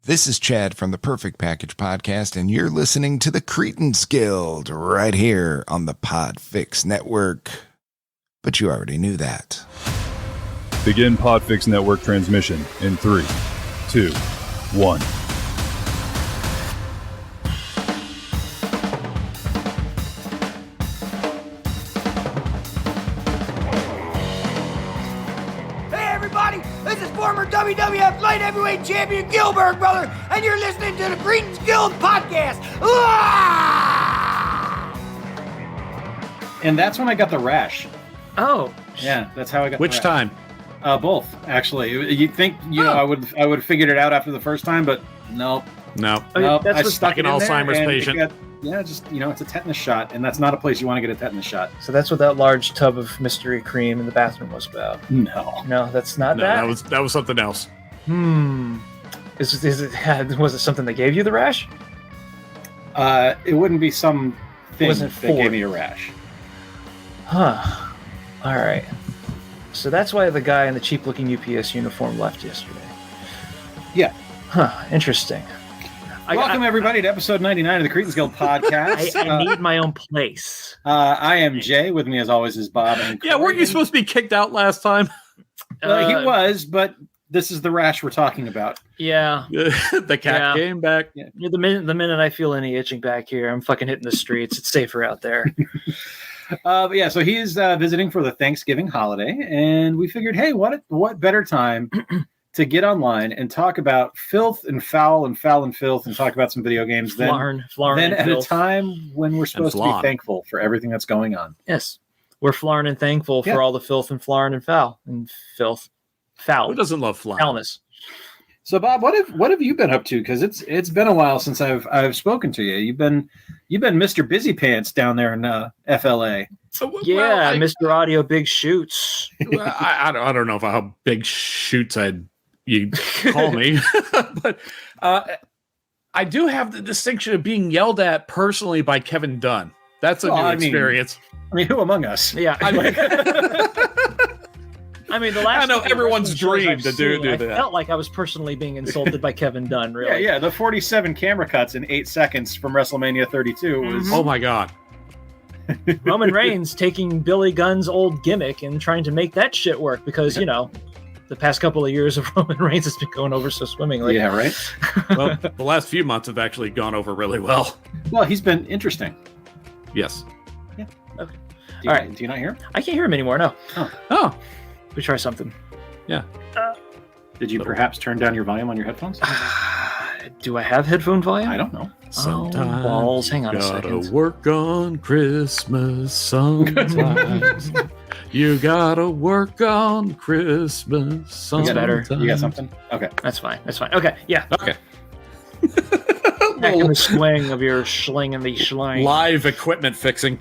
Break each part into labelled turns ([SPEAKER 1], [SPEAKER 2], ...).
[SPEAKER 1] This is Chad from the Perfect Package Podcast, and you're listening to the Cretins Guild right here on the PODFIX Network. But you already knew that.
[SPEAKER 2] Begin PODFIX Network transmission in 3, 2, 1.
[SPEAKER 3] This is former WWF Light Heavyweight Champion Gilbert, brother, and you're listening to the Cretins Guild Podcast.
[SPEAKER 4] And that's when I got the rash.
[SPEAKER 5] Oh.
[SPEAKER 4] Yeah, that's how I got
[SPEAKER 6] Which
[SPEAKER 4] the rash.
[SPEAKER 6] time?
[SPEAKER 4] Both, actually. You'd think, I would have figured it out after the first time, but nope.
[SPEAKER 6] No.
[SPEAKER 4] Nope.
[SPEAKER 5] That's
[SPEAKER 4] I
[SPEAKER 5] what's
[SPEAKER 4] stuck it in
[SPEAKER 6] Alzheimer's
[SPEAKER 4] there, and
[SPEAKER 6] patient.
[SPEAKER 4] it's a tetanus shot, and that's not a place you want to get a tetanus shot.
[SPEAKER 5] So that's what that large tub of mystery cream in the bathroom was about.
[SPEAKER 4] No,
[SPEAKER 5] that's not
[SPEAKER 6] No,
[SPEAKER 5] that.
[SPEAKER 6] that was something else.
[SPEAKER 5] Was it something that gave you the rash?
[SPEAKER 4] It wouldn't be some thing
[SPEAKER 5] Wasn't
[SPEAKER 4] that
[SPEAKER 5] for
[SPEAKER 4] gave me
[SPEAKER 5] you.
[SPEAKER 4] a rash.
[SPEAKER 5] Huh. All right. So that's why the guy in the cheap-looking UPS uniform left yesterday.
[SPEAKER 4] Yeah.
[SPEAKER 5] Huh. Interesting.
[SPEAKER 4] Welcome, everybody, to episode 99 of the Cretins Guild Podcast.
[SPEAKER 5] I need my own place.
[SPEAKER 4] I am Jay. With me, as always, is Bob. And
[SPEAKER 6] Yeah, weren't you supposed to be kicked out last time?
[SPEAKER 4] He was, but this is the rash we're talking about.
[SPEAKER 5] Yeah.
[SPEAKER 6] The cat came back.
[SPEAKER 5] Yeah, the minute I feel any itching back here, I'm fucking hitting the streets. It's safer out there.
[SPEAKER 4] But yeah, so he's visiting for the Thanksgiving holiday, and we figured, hey, what better time to get online and talk about filth and foul and filth and talk about some video games than at a time when we're supposed to be thankful for everything that's going on.
[SPEAKER 5] Yes. We're flarn and thankful for all the filth and flarn and foul and filth. Foul.
[SPEAKER 6] Who doesn't love
[SPEAKER 5] foulness?
[SPEAKER 4] So Bob, what have you been up to? Because it's been a while since I've spoken to you. You've been Mr. Busy Pants down there in FLA.
[SPEAKER 5] Yeah, Mr. Audio Big Shoots.
[SPEAKER 6] I don't know how big shoots you call me, but I do have the distinction of being yelled at personally by Kevin Dunn. That's a new experience.
[SPEAKER 4] I mean, who among us?
[SPEAKER 5] Yeah. I mean, the last.
[SPEAKER 6] I know everyone's dream to do
[SPEAKER 5] I
[SPEAKER 6] that.
[SPEAKER 5] I felt like I was personally being insulted by Kevin Dunn. Really?
[SPEAKER 4] Yeah. The 47 camera cuts in 8 seconds from WrestleMania 32 was.
[SPEAKER 6] Oh my god.
[SPEAKER 5] Roman Reigns taking Billy Gunn's old gimmick and trying to make that shit work because the past couple of years of Roman Reigns has been going over so swimmingly.
[SPEAKER 4] Yeah, right.
[SPEAKER 6] Well, the last few months have actually gone over really well.
[SPEAKER 4] Well, he's been interesting.
[SPEAKER 6] Yes.
[SPEAKER 5] Yeah. Okay.
[SPEAKER 4] All right. Do you not hear him?
[SPEAKER 5] I can't hear him anymore. No.
[SPEAKER 6] Oh.
[SPEAKER 5] We try something.
[SPEAKER 6] Yeah.
[SPEAKER 4] Did you perhaps turn down your volume on your headphones?
[SPEAKER 5] Do I have headphone volume?
[SPEAKER 4] I don't know.
[SPEAKER 6] Sometimes
[SPEAKER 5] balls. Hang on a second.
[SPEAKER 6] Gotta work on Christmas sometimes. You gotta work on Christmas sometimes.
[SPEAKER 5] Better.
[SPEAKER 4] You got something? Okay.
[SPEAKER 5] That's fine. Okay. Yeah.
[SPEAKER 6] Okay.
[SPEAKER 5] Back in the swing of your schling and the schling.
[SPEAKER 6] Live equipment fixing.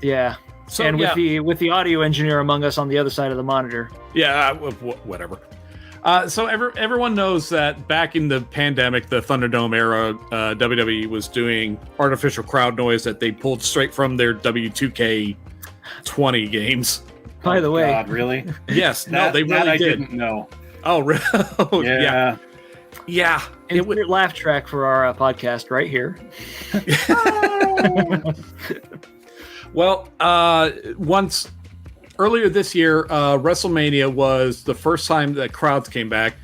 [SPEAKER 5] Yeah.
[SPEAKER 6] So,
[SPEAKER 5] and with the audio engineer among us on the other side of the monitor.
[SPEAKER 6] Yeah, whatever. So everyone knows that back in the pandemic, the Thunderdome era, WWE was doing artificial crowd noise that they pulled straight from their W2K20 games.
[SPEAKER 5] By the way,
[SPEAKER 4] God, really?
[SPEAKER 6] Yes, they really
[SPEAKER 4] I
[SPEAKER 6] did.
[SPEAKER 4] didn't know.
[SPEAKER 6] Oh, really?
[SPEAKER 4] Yeah.
[SPEAKER 6] Yeah.
[SPEAKER 5] It was your laugh track for our podcast right here.
[SPEAKER 6] Well, once earlier this year, WrestleMania was the first time that crowds came back,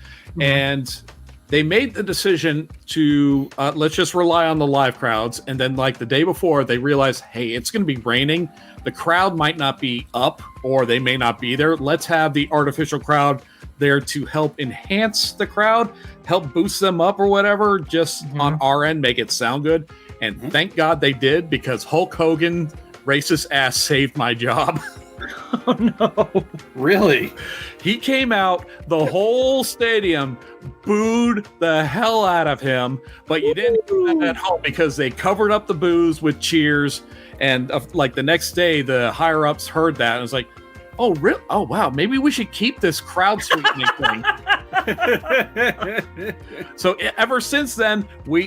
[SPEAKER 6] and they made the decision to let's just rely on the live crowds. And then, like the day before, they realized, hey, it's going to be raining. The crowd might not be up, or they may not be there. Let's have the artificial crowd there to help enhance the crowd, help boost them up or whatever, just on our end, make it sound good. And thank God they did, because Hulk Hogan racist ass saved my job.
[SPEAKER 5] Oh no.
[SPEAKER 4] Really?
[SPEAKER 6] He came out, the whole stadium booed the hell out of him, but you didn't do that at home because they covered up the boos with cheers. And like the next day, the higher ups heard that and was like, oh, really? Oh, wow. Maybe we should keep this crowd sweetening thing. So ever since then,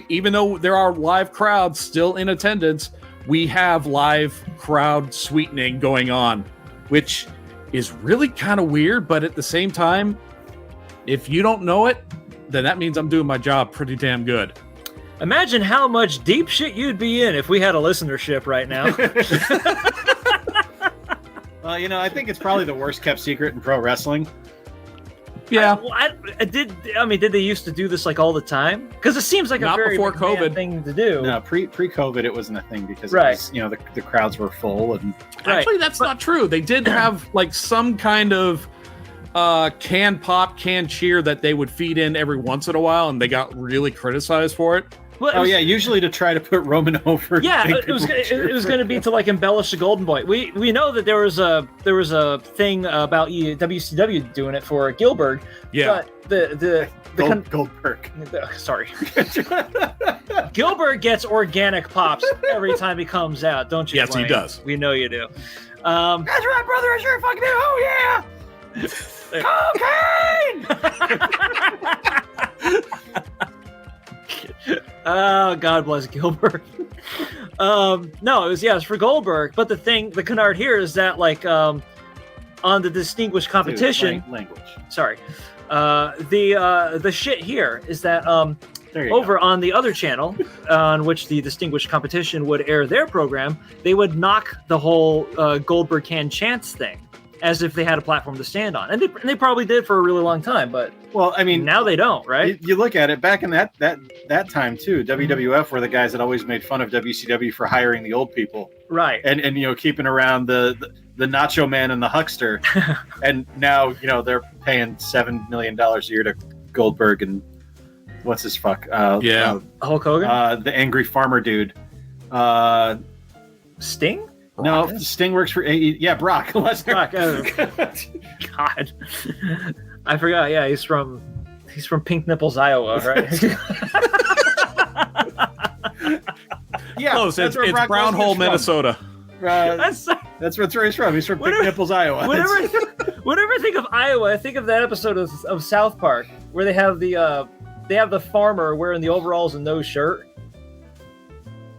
[SPEAKER 6] even though there are live crowds still in attendance, we have live crowd sweetening going on, which is really kind of weird. But at the same time, if you don't know it, then that means I'm doing my job pretty damn good.
[SPEAKER 5] Imagine how much deep shit you'd be in if we had a listenership right now.
[SPEAKER 4] Well, you know, I think it's probably the worst kept secret in pro wrestling.
[SPEAKER 6] Yeah.
[SPEAKER 5] Did they used to do this like all the time? Because it seems like
[SPEAKER 6] Not
[SPEAKER 5] a very
[SPEAKER 6] before
[SPEAKER 5] McMahon
[SPEAKER 6] COVID.
[SPEAKER 5] thing to do.
[SPEAKER 4] No, pre-COVID, it wasn't a thing because
[SPEAKER 5] Right.
[SPEAKER 4] it was, you know, the crowds were full and
[SPEAKER 5] Right.
[SPEAKER 6] Actually, that's not true. They did have like some kind of can pop, can cheer that they would feed in every once in a while, and they got really criticized for it.
[SPEAKER 5] Well, it
[SPEAKER 4] oh
[SPEAKER 5] was-
[SPEAKER 4] yeah, usually to try to put Roman over.
[SPEAKER 5] Yeah,
[SPEAKER 4] make
[SPEAKER 5] it was
[SPEAKER 4] people cheer
[SPEAKER 5] it was
[SPEAKER 4] for
[SPEAKER 5] going to
[SPEAKER 4] him.
[SPEAKER 5] be to like embellish the Golden Boy. We know that there was a thing about WCW doing it for Gilbert.
[SPEAKER 6] Yeah.
[SPEAKER 5] But the
[SPEAKER 4] Goldberg.
[SPEAKER 5] sorry, Gilbert gets organic pops every time he comes out, don't you?
[SPEAKER 6] Yes, he
[SPEAKER 5] Blaine?
[SPEAKER 6] does.
[SPEAKER 5] We know you do.
[SPEAKER 3] That's right, brother. I sure fucking do. Oh yeah. Cocaine.
[SPEAKER 5] Oh, God bless Gilbert. No, it was for Goldberg. But the canard here is that like on the distinguished competition.
[SPEAKER 4] Dude, language.
[SPEAKER 5] Sorry, the shit here is that
[SPEAKER 4] There you
[SPEAKER 5] over on the other channel, on which the distinguished competition would air their program, they would knock the whole Goldberg can chance thing as if they had a platform to stand on, and they probably did for a really long time. But
[SPEAKER 4] Well, I mean,
[SPEAKER 5] now they don't, right?
[SPEAKER 4] you look at it back in that time too. WWF were the guys that always made fun of WCW for hiring the old people
[SPEAKER 5] Right.
[SPEAKER 4] and you know keeping around the Nacho Man and the Huckster, and now you know they're paying $7 million a year to Goldberg and what's his fuck?
[SPEAKER 6] Yeah.
[SPEAKER 5] Hulk Hogan,
[SPEAKER 4] the angry farmer dude.
[SPEAKER 5] Sting.
[SPEAKER 4] No, Sting works for AE. Yeah, Brock Lesnar.
[SPEAKER 5] Brock, God, I forgot. Yeah, he's from Pink Nipples, Iowa, right?
[SPEAKER 4] Yeah,
[SPEAKER 6] Close.
[SPEAKER 4] that's
[SPEAKER 6] It's
[SPEAKER 4] where Brock
[SPEAKER 6] Brown
[SPEAKER 4] Lesnar's
[SPEAKER 6] Hole,
[SPEAKER 4] from.
[SPEAKER 6] Minnesota.
[SPEAKER 4] That's where he's from. He's from Pink
[SPEAKER 5] Whatever-
[SPEAKER 4] Nipples, Iowa.
[SPEAKER 5] Whenever
[SPEAKER 4] It's-
[SPEAKER 5] I think of Iowa, I think of that episode of South Park where they have the farmer wearing the overalls and no shirt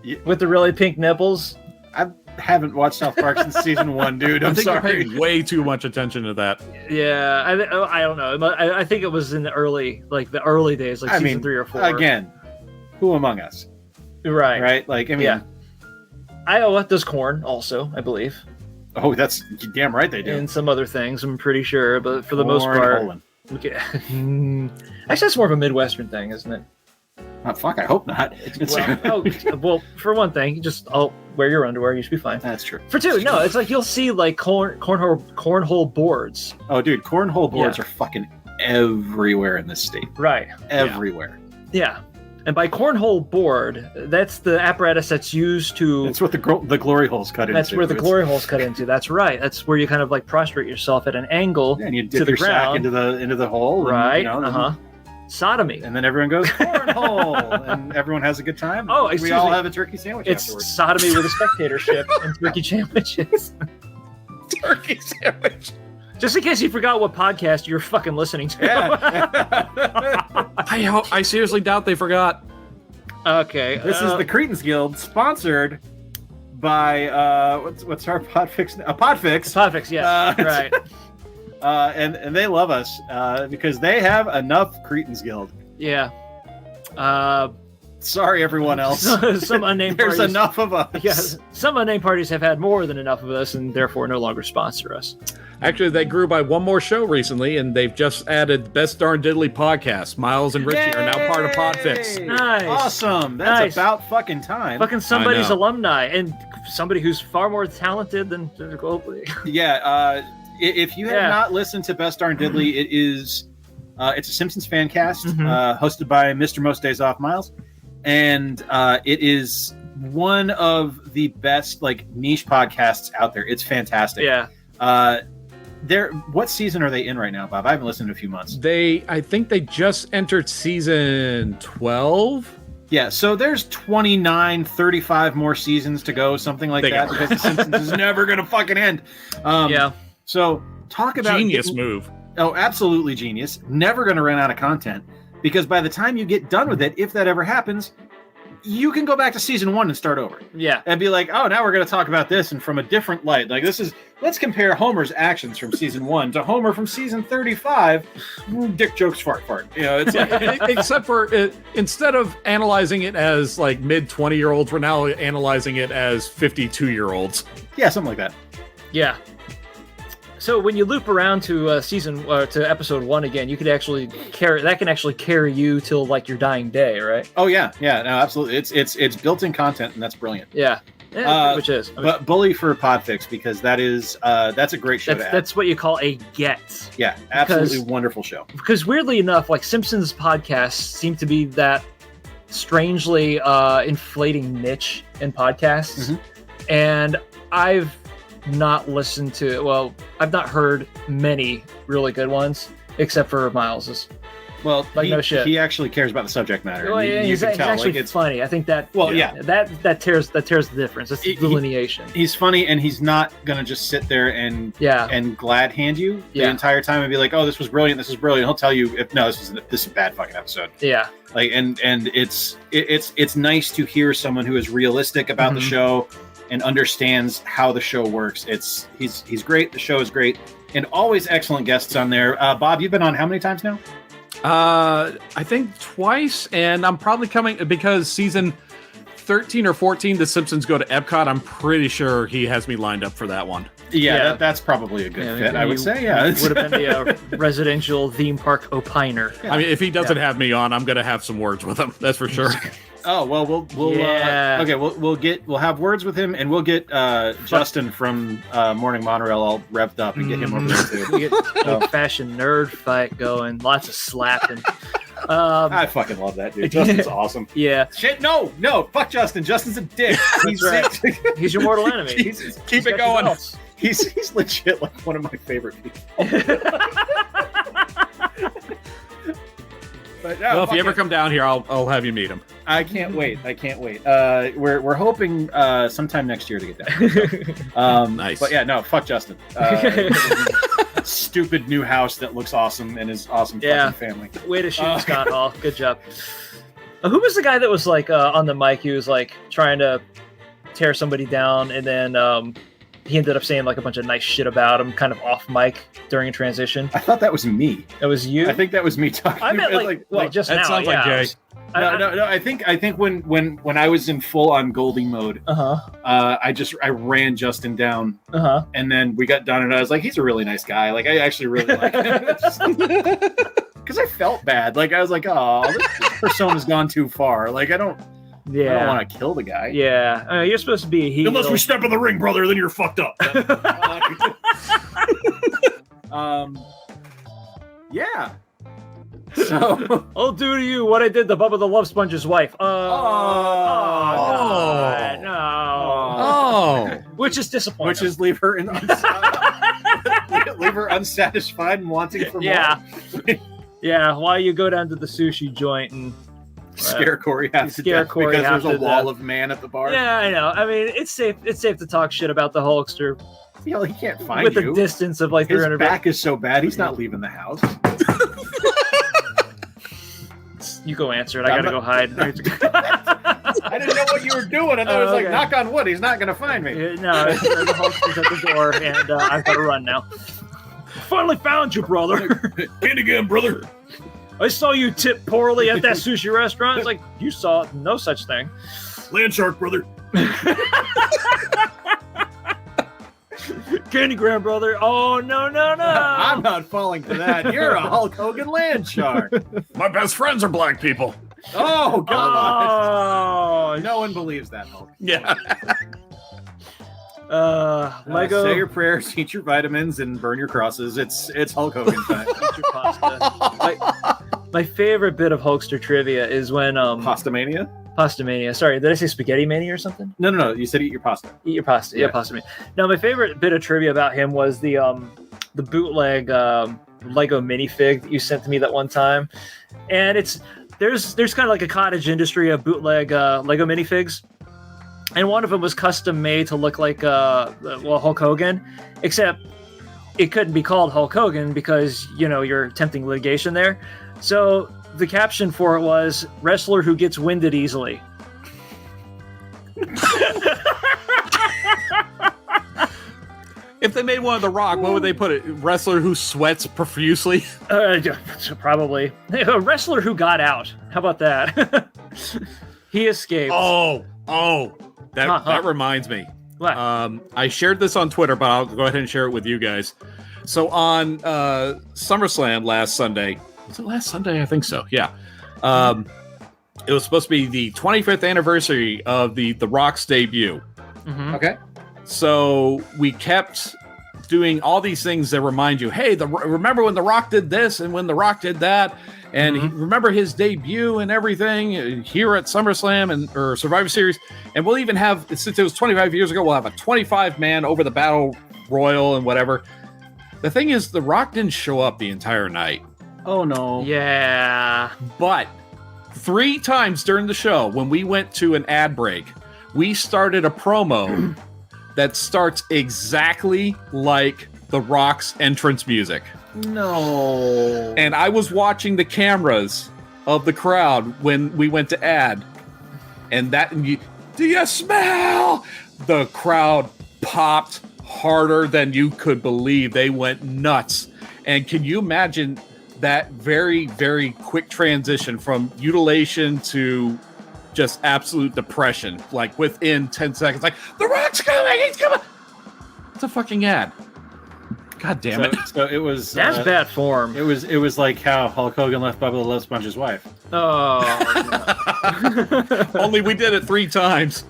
[SPEAKER 4] Yeah.
[SPEAKER 5] with the really pink nipples.
[SPEAKER 4] I haven't watched South Park since season 1, dude.
[SPEAKER 6] I
[SPEAKER 4] I'm
[SPEAKER 6] think you're
[SPEAKER 4] sorry.
[SPEAKER 6] paying way too much attention to that.
[SPEAKER 5] Yeah, I don't know. I think it was in the early days, like
[SPEAKER 4] I
[SPEAKER 5] season
[SPEAKER 4] mean,
[SPEAKER 5] 3 or 4.
[SPEAKER 4] Again, who among us,
[SPEAKER 5] right?
[SPEAKER 4] right? Like, I mean,
[SPEAKER 5] Yeah. Iowa does corn also, I believe,
[SPEAKER 4] oh, that's damn right they do.
[SPEAKER 5] and some other things. I'm pretty sure, but for the most
[SPEAKER 4] Cornholing.
[SPEAKER 5] part, actually, that's more of a Midwestern thing, isn't it?
[SPEAKER 4] Oh, fuck, I hope not.
[SPEAKER 5] Well, for one thing, just wear your underwear. You should be fine.
[SPEAKER 4] That's true.
[SPEAKER 5] For two, no, it's like you'll see like cornhole boards.
[SPEAKER 4] Oh, dude, cornhole boards
[SPEAKER 5] Yeah.
[SPEAKER 4] are fucking everywhere in this state.
[SPEAKER 5] Right.
[SPEAKER 4] Everywhere.
[SPEAKER 5] Yeah. And by cornhole board, that's the apparatus that's used to.
[SPEAKER 4] That's what the glory holes cut into.
[SPEAKER 5] That's where the glory holes cut into. That's right. That's where you kind of like prostrate yourself at an angle
[SPEAKER 4] Yeah, and you
[SPEAKER 5] to
[SPEAKER 4] dip
[SPEAKER 5] the
[SPEAKER 4] your sack
[SPEAKER 5] ground.
[SPEAKER 4] into the hole.
[SPEAKER 5] Right.
[SPEAKER 4] And, you know,
[SPEAKER 5] Sodomy.
[SPEAKER 4] and then everyone goes cornhole, and everyone has a good time.
[SPEAKER 5] Oh,
[SPEAKER 4] we
[SPEAKER 5] excuse
[SPEAKER 4] all
[SPEAKER 5] me.
[SPEAKER 4] have a turkey sandwich
[SPEAKER 5] It's
[SPEAKER 4] afterwards.
[SPEAKER 5] sodomy with a spectatorship and turkey sandwiches.
[SPEAKER 6] Turkey sandwich.
[SPEAKER 5] Just in case you forgot what podcast you're fucking listening to.
[SPEAKER 6] I seriously doubt they forgot.
[SPEAKER 5] Okay.
[SPEAKER 4] This is the Cretins Guild, sponsored by what's our PODFIX? PODFIX.
[SPEAKER 5] PODFIX, yes. Right.
[SPEAKER 4] And they love us because they have enough Cretins Guild.
[SPEAKER 5] Yeah.
[SPEAKER 4] Sorry, everyone else.
[SPEAKER 5] Some unnamed
[SPEAKER 4] There's
[SPEAKER 5] parties.
[SPEAKER 4] enough of us.
[SPEAKER 5] Yeah, some unnamed parties have had more than enough of us and therefore no longer sponsor us.
[SPEAKER 6] Actually, they grew by one more show recently, and they've just added Best Darn Diddly podcast. Miles and Richie are now part of PODFIX.
[SPEAKER 4] Yay!
[SPEAKER 5] Nice.
[SPEAKER 4] Awesome. That's
[SPEAKER 5] Nice.
[SPEAKER 4] about fucking time.
[SPEAKER 5] Fucking somebody's
[SPEAKER 6] know.
[SPEAKER 5] alumni and somebody who's far more talented than globally.
[SPEAKER 4] Yeah. If you have
[SPEAKER 5] Yeah.
[SPEAKER 4] not listened to Best Darn Diddly, it is it's a Simpsons fan cast
[SPEAKER 5] Mhm.
[SPEAKER 4] hosted by Mr. Most Days Off Miles, and it is one of the best like niche podcasts out there. It's fantastic.
[SPEAKER 5] Yeah.
[SPEAKER 4] What season are they in right now, Bob? I haven't listened in a few months.
[SPEAKER 6] I think they just entered season 12.
[SPEAKER 4] Yeah, so there's 29, 35 more seasons to go, something like
[SPEAKER 6] They
[SPEAKER 4] that,
[SPEAKER 6] go.
[SPEAKER 4] because The Simpsons is never going to fucking end.
[SPEAKER 5] Yeah.
[SPEAKER 4] So talk about
[SPEAKER 6] Genius move.
[SPEAKER 4] Oh, absolutely genius. Never going to run out of content, because by the time you get done with it, if that ever happens, you can go back to season 1 and start over.
[SPEAKER 5] Yeah.
[SPEAKER 4] And be like, oh, now we're going to talk about this and from a different light. Like let's compare Homer's actions from season 1 to Homer from season 35. Dick jokes, fart. You know, it's like,
[SPEAKER 6] Except for instead of analyzing it as like mid 20-year-olds, we're now analyzing it as 52-year-olds.
[SPEAKER 4] yeah, something like that.
[SPEAKER 5] Yeah. So when you loop around to to episode 1 again, you could actually carry you till like your dying day, right?
[SPEAKER 4] Oh yeah, no, absolutely. It's built-in content, and that's brilliant.
[SPEAKER 5] Yeah, which is.
[SPEAKER 4] But bully for PODFIX, because that's a great show.
[SPEAKER 5] That's what you call a get.
[SPEAKER 4] Yeah, absolutely wonderful show.
[SPEAKER 5] Because weirdly enough, like Simpsons podcasts seem to be that strangely inflating niche in podcasts, and I've not listened to. Well, I've not heard many really good ones, except for Miles's.
[SPEAKER 4] Well,
[SPEAKER 5] like, no shit.
[SPEAKER 4] He actually cares about the subject matter.
[SPEAKER 5] Well, yeah,
[SPEAKER 4] you can tell.
[SPEAKER 5] Actually,
[SPEAKER 4] like, it's
[SPEAKER 5] funny. I think that.
[SPEAKER 4] Well,
[SPEAKER 5] that tears the difference. It's the delineation.
[SPEAKER 4] He's funny, and he's not gonna just sit there and glad hand you the entire time and be like, "Oh, this was brilliant. This is brilliant." He'll tell you, this is a bad fucking episode." Yeah. Like, and it's nice to hear someone who is realistic about the show and understands how the show works. He's great. The show is great, and always excellent guests on there. Bob, you've been on how many times now?
[SPEAKER 6] I think twice, and I'm probably coming because season 13 or 14, The Simpsons go to Epcot. I'm pretty sure he has me lined up for that one.
[SPEAKER 4] Yeah. That's probably a good fit, I would say. Yeah,
[SPEAKER 5] it would have been the residential theme park opiner.
[SPEAKER 6] I mean, if he doesn't have me on, I'm gonna have some words with him. That's for sure.
[SPEAKER 4] Oh well, we'll have words with him, and we'll get Justin from Morning Monorail all revved up and get him over there too.
[SPEAKER 5] We get old-fashioned nerd fight going, lots of slapping.
[SPEAKER 4] I fucking love that dude. Justin's awesome.
[SPEAKER 5] Yeah.
[SPEAKER 4] Shit, no, fuck Justin. Justin's a dick.
[SPEAKER 5] He's right. He's your mortal enemy.
[SPEAKER 6] Keep it going.
[SPEAKER 4] He's legit like one of my favorite people. But,
[SPEAKER 6] well, if you ever come down here, I'll have you meet him.
[SPEAKER 4] I can't wait. We're hoping sometime next year to get down.
[SPEAKER 6] Nice.
[SPEAKER 4] But yeah, no, fuck Justin. Stupid new house that looks awesome and his awesome fucking family.
[SPEAKER 5] Way to shoot, Scott Hall. Good job. Who was the guy that was like on the mic? He was like trying to tear somebody down, and then he ended up saying like a bunch of nice shit about him, kind of off mic during a transition.
[SPEAKER 4] I thought that was me.
[SPEAKER 5] That was you.
[SPEAKER 4] I think that was me talking.
[SPEAKER 5] I meant just
[SPEAKER 6] that
[SPEAKER 5] now.
[SPEAKER 6] Sounds like Jay.
[SPEAKER 4] No. I think when I was in full on Goldie mode, I ran Justin down, and then we got done, and I was like, he's a really nice guy. Like, I actually really like him. Because I felt bad. Like, I was like, oh, this persona's gone too far. Like, I don't want to kill the guy.
[SPEAKER 5] Yeah, you're supposed to be a heel.
[SPEAKER 4] Unless we step in the ring, brother, then you're fucked up. Yeah. So
[SPEAKER 5] I'll do to you what I did to Bubba the Love Sponge's wife.
[SPEAKER 6] No.
[SPEAKER 5] Which is disappointing.
[SPEAKER 4] Which is leave her unsatisfied and wanting for more.
[SPEAKER 5] Yeah. While you go down to the sushi joint and
[SPEAKER 4] scare Corey half to death because there's a wall of man at the bar.
[SPEAKER 5] Yeah, I know. I mean, it's safe to talk shit about the Hulkster.
[SPEAKER 4] You know, he can't find
[SPEAKER 5] with
[SPEAKER 4] you.
[SPEAKER 5] The distance of like
[SPEAKER 4] his
[SPEAKER 5] 300
[SPEAKER 4] back is so bad he's not leaving the house.
[SPEAKER 5] You go answer it. I gotta go hide.
[SPEAKER 4] I didn't know what you were doing. I thought it was like, knock on wood. He's not gonna find me.
[SPEAKER 5] No, the Hulkster's at the door, and I've got to run now. Finally found you, brother.
[SPEAKER 4] Hit again, brother.
[SPEAKER 5] I saw you tip poorly at that sushi restaurant. It's like, you saw no such thing.
[SPEAKER 4] Land shark, brother.
[SPEAKER 5] Candy Graham, brother. Oh, no.
[SPEAKER 4] I'm not falling for that. You're a Hulk Hogan land shark.
[SPEAKER 6] My best friends are black people.
[SPEAKER 4] Oh, God.
[SPEAKER 5] Oh,
[SPEAKER 4] no one believes that, Hulk.
[SPEAKER 6] Yeah.
[SPEAKER 5] Lego.
[SPEAKER 4] Say your prayers, eat your vitamins, and burn your crosses. It's Hulk Hogan time.
[SPEAKER 5] Eat your pasta. My favorite bit of Hulkster trivia is when
[SPEAKER 4] Pasta Mania.
[SPEAKER 5] Sorry, did I say Spaghetti Mania or something?
[SPEAKER 4] No. You said eat your pasta.
[SPEAKER 5] Eat your pasta. Yeah, Pasta Mania. No, my favorite bit of trivia about him was the bootleg Lego minifig that you sent to me that one time, and there's kind of like a cottage industry of bootleg Lego minifigs. And one of them was custom made to look like Hulk Hogan, except it couldn't be called Hulk Hogan because, you're attempting litigation there. So the caption for it was wrestler who gets winded easily.
[SPEAKER 6] If they made one of The Rock, what would they put it? Wrestler who sweats profusely?
[SPEAKER 5] Probably. A wrestler who got out. How about that? He escaped.
[SPEAKER 6] That reminds me.
[SPEAKER 5] What?
[SPEAKER 6] I shared this on Twitter, but I'll go ahead and share it with you guys. So on SummerSlam last Sunday, was it last Sunday? I think so. Yeah. It was supposed to be the 25th anniversary of the Rock's debut.
[SPEAKER 5] Mm-hmm.
[SPEAKER 4] Okay.
[SPEAKER 6] So we kept doing all these things that remind you, hey, remember when The Rock did this and when The Rock did that, and remember his debut and everything here at SummerSlam or Survivor Series. And we'll even have, since it was 25 years ago, we'll have a 25-man over the Battle Royal and whatever. The thing is, The Rock didn't show up the entire night.
[SPEAKER 4] Oh, no.
[SPEAKER 5] Yeah.
[SPEAKER 6] But 3 times during the show, when we went to an ad break, we started a promo that starts exactly like The Rock's entrance music.
[SPEAKER 4] No.
[SPEAKER 6] And I was watching the cameras of the crowd when we went to ad. And do you smell? The crowd popped harder than you could believe. They went nuts. And can you imagine that very, very quick transition from mutilation to just absolute depression, like within 10 seconds, like, The Rock's coming, he's coming. It's a fucking ad. God damn it.
[SPEAKER 4] So it was...
[SPEAKER 5] That's bad form.
[SPEAKER 4] It was like how Hulk Hogan left Bubba the Love Sponge's wife.
[SPEAKER 5] Oh. No.
[SPEAKER 6] Only we did it 3 times.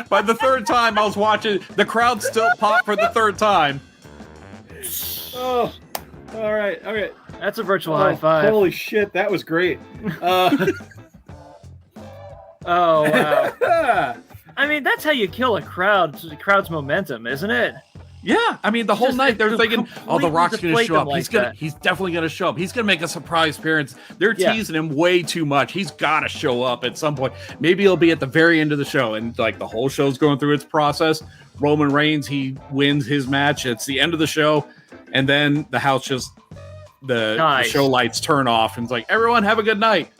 [SPEAKER 6] By the 3rd time I was watching, the crowd still popped for the 3rd time.
[SPEAKER 4] Oh, all right.
[SPEAKER 5] That's a virtual high five.
[SPEAKER 4] Holy shit, that was great.
[SPEAKER 5] Oh, wow. I mean, that's how you kill a crowd. The crowd's momentum, isn't it?
[SPEAKER 6] Yeah, I mean, the whole
[SPEAKER 5] Just
[SPEAKER 6] night they're thinking, "Oh, The Rock's going to
[SPEAKER 5] deflate
[SPEAKER 6] show up.
[SPEAKER 5] them like
[SPEAKER 6] He's definitely going to show up. He's going to make a surprise appearance." They're
[SPEAKER 5] Yeah.
[SPEAKER 6] teasing him way too much. He's got to show up at some point. Maybe he'll be at the very end of the show, and like the whole show's going through its process. Roman Reigns, he wins his match. It's the end of the show, and then the house just the show lights turn off, and it's like, "Everyone, have a good night."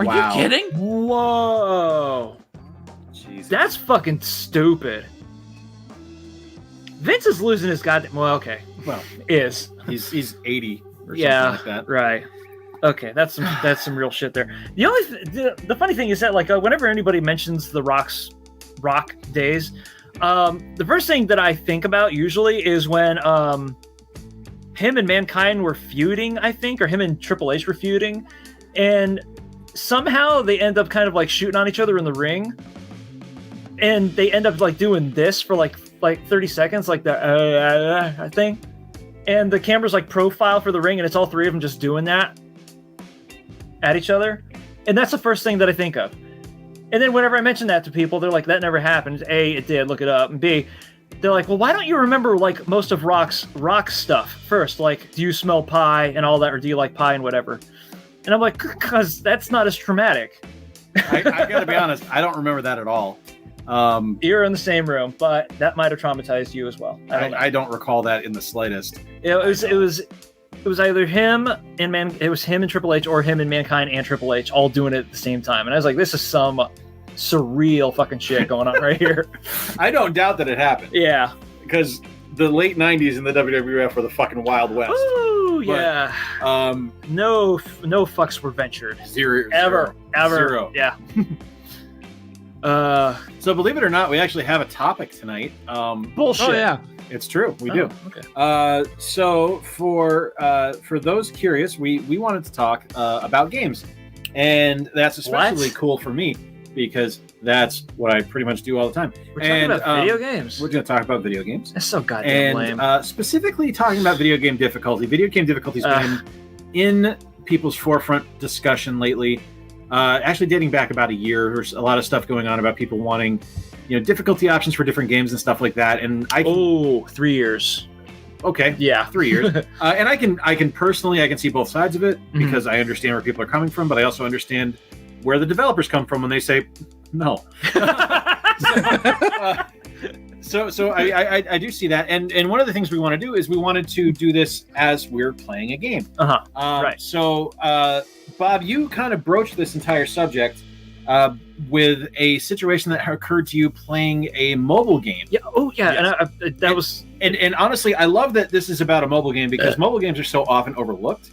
[SPEAKER 6] Are you kidding?
[SPEAKER 5] Whoa.
[SPEAKER 4] Jesus.
[SPEAKER 5] That's fucking stupid. Vince is losing his goddamn... Well, okay.
[SPEAKER 4] Well,
[SPEAKER 5] Is.
[SPEAKER 4] he's 80 or
[SPEAKER 5] Yeah,
[SPEAKER 4] something like that.
[SPEAKER 5] right. Okay, that's some real shit there. The only the funny thing is that like whenever anybody mentions the Rock days, the first thing that I think about usually is when him and Mankind were feuding, I think, or him and Triple H were feuding, and somehow they end up kind of like shooting on each other in the ring, and they end up like doing this for like 30 seconds, like the thing, and the camera's like profile for the ring, and it's all 3 of them just doing that at each other, and that's the first thing that I think of. And then whenever I mention that to people, they're like, that never happened. A, it did, look it up. And B, they're like, well, why don't you remember like most of Rock's stuff first? Like, do you smell pie and all that, or do you like pie and whatever? And I'm like, because that's not as traumatic.
[SPEAKER 4] I gotta be honest, I don't remember that at all.
[SPEAKER 5] You're in the same room, but that might have traumatized you as well.
[SPEAKER 4] I don't recall that in the slightest.
[SPEAKER 5] It was either him and Triple H, or him and Mankind and Triple H all doing it at the same time. And I was like, this is some surreal fucking shit going on right here.
[SPEAKER 4] I don't doubt that it happened.
[SPEAKER 5] Yeah.
[SPEAKER 4] Because the late 90s in the WWF were the fucking Wild West.
[SPEAKER 5] Ooh,
[SPEAKER 4] But,
[SPEAKER 5] yeah. No fucks were ventured.
[SPEAKER 4] Zero.
[SPEAKER 5] Ever.
[SPEAKER 4] Zero.
[SPEAKER 5] Yeah.
[SPEAKER 4] So believe it or not, we actually have a topic tonight.
[SPEAKER 5] Bullshit.
[SPEAKER 6] Oh yeah.
[SPEAKER 4] It's true. We do.
[SPEAKER 5] Okay.
[SPEAKER 4] So for those curious, we wanted to talk about games, and that's especially cool for me because that's what I pretty much do all the time.
[SPEAKER 5] We're talking about video games.
[SPEAKER 4] We're going to talk about video games.
[SPEAKER 5] That's so goddamn lame.
[SPEAKER 4] And specifically talking about video game difficulty. Video game difficulty's been in people's forefront discussion lately. Actually dating back about a year. There's a lot of stuff going on about people wanting, difficulty options for different games and stuff like that. And
[SPEAKER 5] 3 years.
[SPEAKER 4] Okay.
[SPEAKER 5] Yeah.
[SPEAKER 4] 3 years. And I can personally see both sides of it because I understand where people are coming from, but I also understand where the developers come from when they say no. So I do see that, and one of the things we want to do is we wanted to do this as we're playing a game.
[SPEAKER 5] Right.
[SPEAKER 4] So, Bob, you kind of broached this entire subject with a situation that occurred to you playing a mobile game.
[SPEAKER 5] Yeah. Oh, yeah.
[SPEAKER 4] Yes.
[SPEAKER 5] And that was.
[SPEAKER 4] And honestly, I love that this is about a mobile game because mobile games are so often overlooked,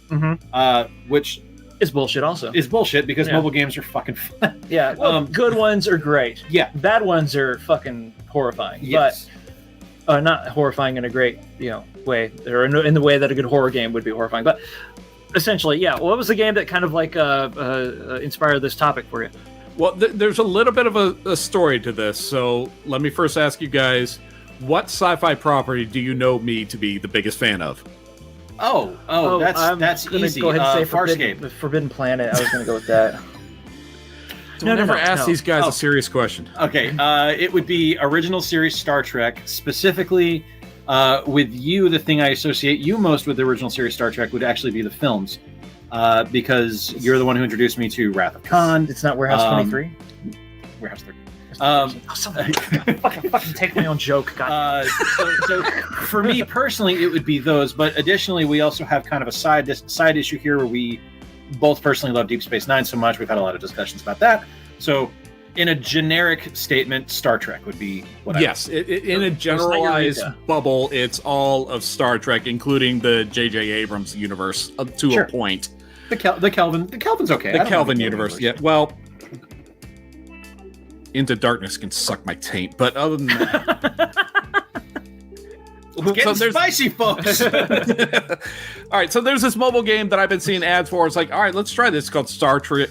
[SPEAKER 4] which
[SPEAKER 5] is bullshit. Also,
[SPEAKER 4] is bullshit because mobile games are fucking fun.
[SPEAKER 5] Yeah. Well, good ones are great.
[SPEAKER 4] Yeah.
[SPEAKER 5] Bad ones are fucking horrifying.
[SPEAKER 4] Yes.
[SPEAKER 5] But not horrifying in a great way, or in the way that a good horror game would be horrifying. But essentially, yeah. What was the game that kind of like inspired this topic for you?
[SPEAKER 6] Well, there's a little bit of a story to this. So let me first ask you guys, what sci-fi property do you know me to be the biggest fan of?
[SPEAKER 4] That's easy.
[SPEAKER 5] Go ahead and say
[SPEAKER 4] Farscape.
[SPEAKER 5] Forbidden Planet. I was going to go with that.
[SPEAKER 6] Never ask these guys a serious question.
[SPEAKER 4] Okay, it would be original series Star Trek. Specifically, with you, the thing I associate you most with the original series Star Trek would actually be the films, because you're the one who introduced me to Wrath of Khan.
[SPEAKER 5] It's not Warehouse 23?
[SPEAKER 4] Warehouse 30.
[SPEAKER 5] Fucking take my own joke. God.
[SPEAKER 4] So for me personally, it would be those. But additionally, we also have kind of a side issue here where we both personally love Deep Space Nine so much. We've had a lot of discussions about that. So, in a generic statement, Star Trek would be what
[SPEAKER 6] in a generalized bubble, it's all of Star Trek, including the J.J. Abrams universe to a point.
[SPEAKER 4] The Kelvin's okay.
[SPEAKER 6] The Kelvin universe, yeah. Well, Into Darkness can suck my taint, but other than that...
[SPEAKER 4] It's getting spicy, folks.
[SPEAKER 6] All right, so there's this mobile game that I've been seeing ads for. It's like, all right, let's try this. It's called Star Trek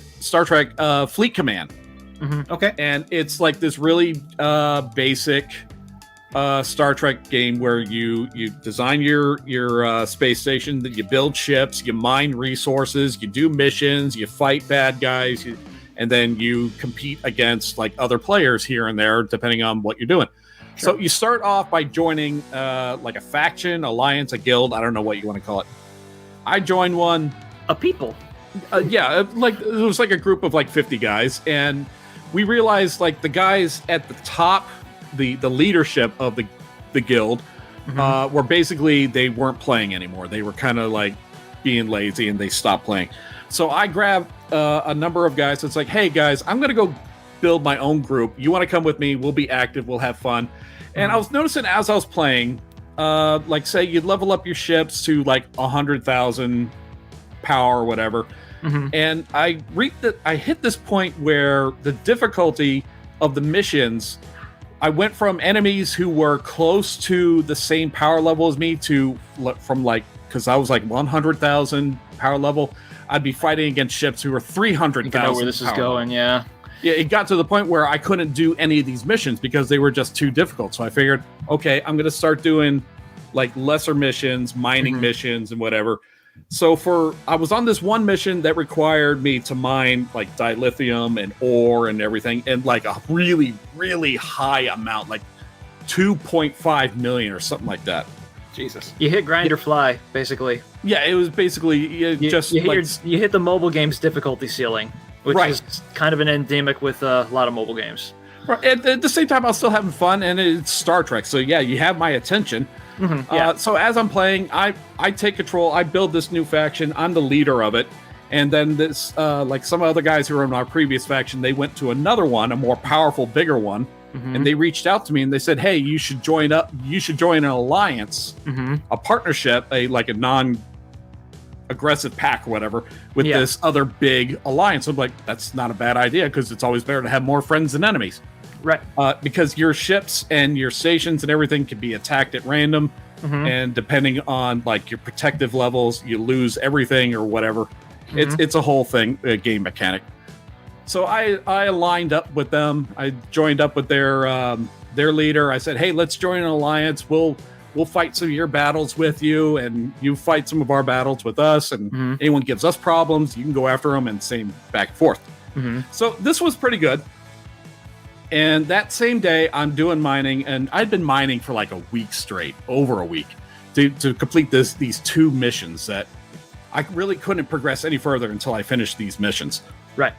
[SPEAKER 6] Fleet Command.
[SPEAKER 5] Mm-hmm.
[SPEAKER 4] Okay.
[SPEAKER 6] And it's like this really basic Star Trek game where you design your space station, that you build ships, you mine resources, you do missions, you fight bad guys, and then you compete against like other players here and there, depending on what you're doing. Sure. So you start off by joining like a faction, alliance, a guild. I don't know what you want to call it. I joined one.
[SPEAKER 5] A people.
[SPEAKER 6] Like it was like a group of like 50 guys, and we realized like the guys at the top, the leadership of the guild, were basically, they weren't playing anymore. They were kind of like being lazy and they stopped playing. So I grabbed a number of guys. It's like, hey guys, I'm gonna go build my own group. You want to come with me? We'll be active. We'll have fun. And I was noticing as I was playing, like say you'd level up your ships to like 100,000 power or whatever. And I hit this point where the difficulty of the missions, I went from enemies who were close to the same power level as me because I was like 100,000 power level, I'd be fighting against ships who were 300,000.
[SPEAKER 5] You know where this is going, yeah.
[SPEAKER 6] Yeah, it got to the point where I couldn't do any of these missions because they were just too difficult. So I figured, okay, I'm going to start doing like lesser missions, mining missions and whatever. So I was on this one mission that required me to mine like dilithium and ore and everything, and like a really, really high amount, like 2.5 million or something like that.
[SPEAKER 4] Jesus.
[SPEAKER 5] You hit grind or fly, basically.
[SPEAKER 6] Yeah, it was basically you
[SPEAKER 5] hit the mobile game's difficulty ceiling, which is kind of an endemic with a lot of mobile games.
[SPEAKER 6] Right. At the same time, I was still having fun, and it's Star Trek, so yeah, you have my attention. So as I'm playing, I take control. I build this new faction. I'm the leader of it, and then this like some other guys who were in our previous faction, they went to another one, a more powerful, bigger one, and they reached out to me and they said, "Hey, you should join up. You should join an alliance, a partnership, a non-aggressive pack, or whatever, with this other big alliance." I'm like, that's not a bad idea because it's always better to have more friends than enemies.
[SPEAKER 5] Right.
[SPEAKER 6] Because your ships and your stations and everything can be attacked at random, and depending on like your protective levels, you lose everything or whatever. It's a whole thing, a game mechanic. So I lined up with them. I joined up with their leader. I said, "Hey, let's join an alliance. We'll fight some of your battles with you, and you fight some of our battles with us. And anyone gives us problems, you can go after them, and same back and forth." So this was pretty good. And that same day, I'm doing mining, and I'd been mining for like a week straight, over a week, to complete these two missions that I really couldn't progress any further until I finished these missions.
[SPEAKER 5] Right.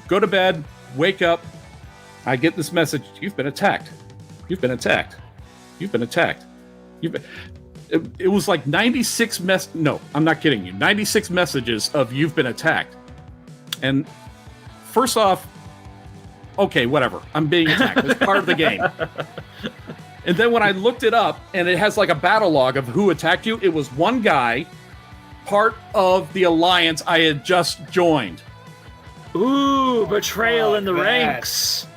[SPEAKER 6] Go to bed, wake up, I get this message, "You've been attacked. You've been attacked." You've been attacked. It was like 96 no, I'm not kidding you. 96 messages of you've been attacked. And first off, okay, whatever. I'm being attacked. It's part of the game. And then when I looked it up, and it has like a battle log of who attacked you, it was one guy, part of the alliance I had just joined.
[SPEAKER 5] Ooh, betrayal in the ranks.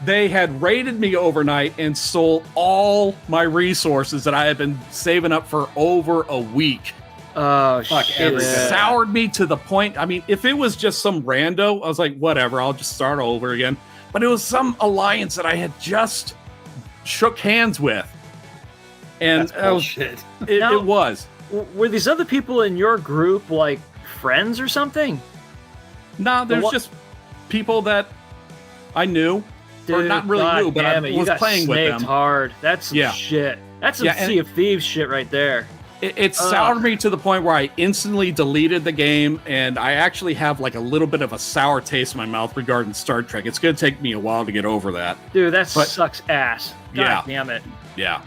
[SPEAKER 6] They had raided me overnight and stole all my resources that I had been saving up for over a week.
[SPEAKER 5] Oh,
[SPEAKER 4] Fuck
[SPEAKER 5] shit.
[SPEAKER 6] It soured me to the point. I mean, if it was just some rando, I was like, whatever, I'll just start over again. But it was some alliance that I had just shook hands with. And
[SPEAKER 4] That's bullshit.
[SPEAKER 6] It was.
[SPEAKER 5] Were these other people in your group like friends or something?
[SPEAKER 6] No, there's just people that I knew. Or
[SPEAKER 5] Dude,
[SPEAKER 6] not really knew, but I was playing with them.
[SPEAKER 5] Hard. That's some shit. That's some Sea of Thieves shit right there.
[SPEAKER 6] It soured me to the point where I instantly deleted the game, and I actually have like a little bit of a sour taste in my mouth regarding Star Trek. It's going to take me a while to get over that.
[SPEAKER 5] Dude, that sucks ass. God damn it.
[SPEAKER 6] Yeah.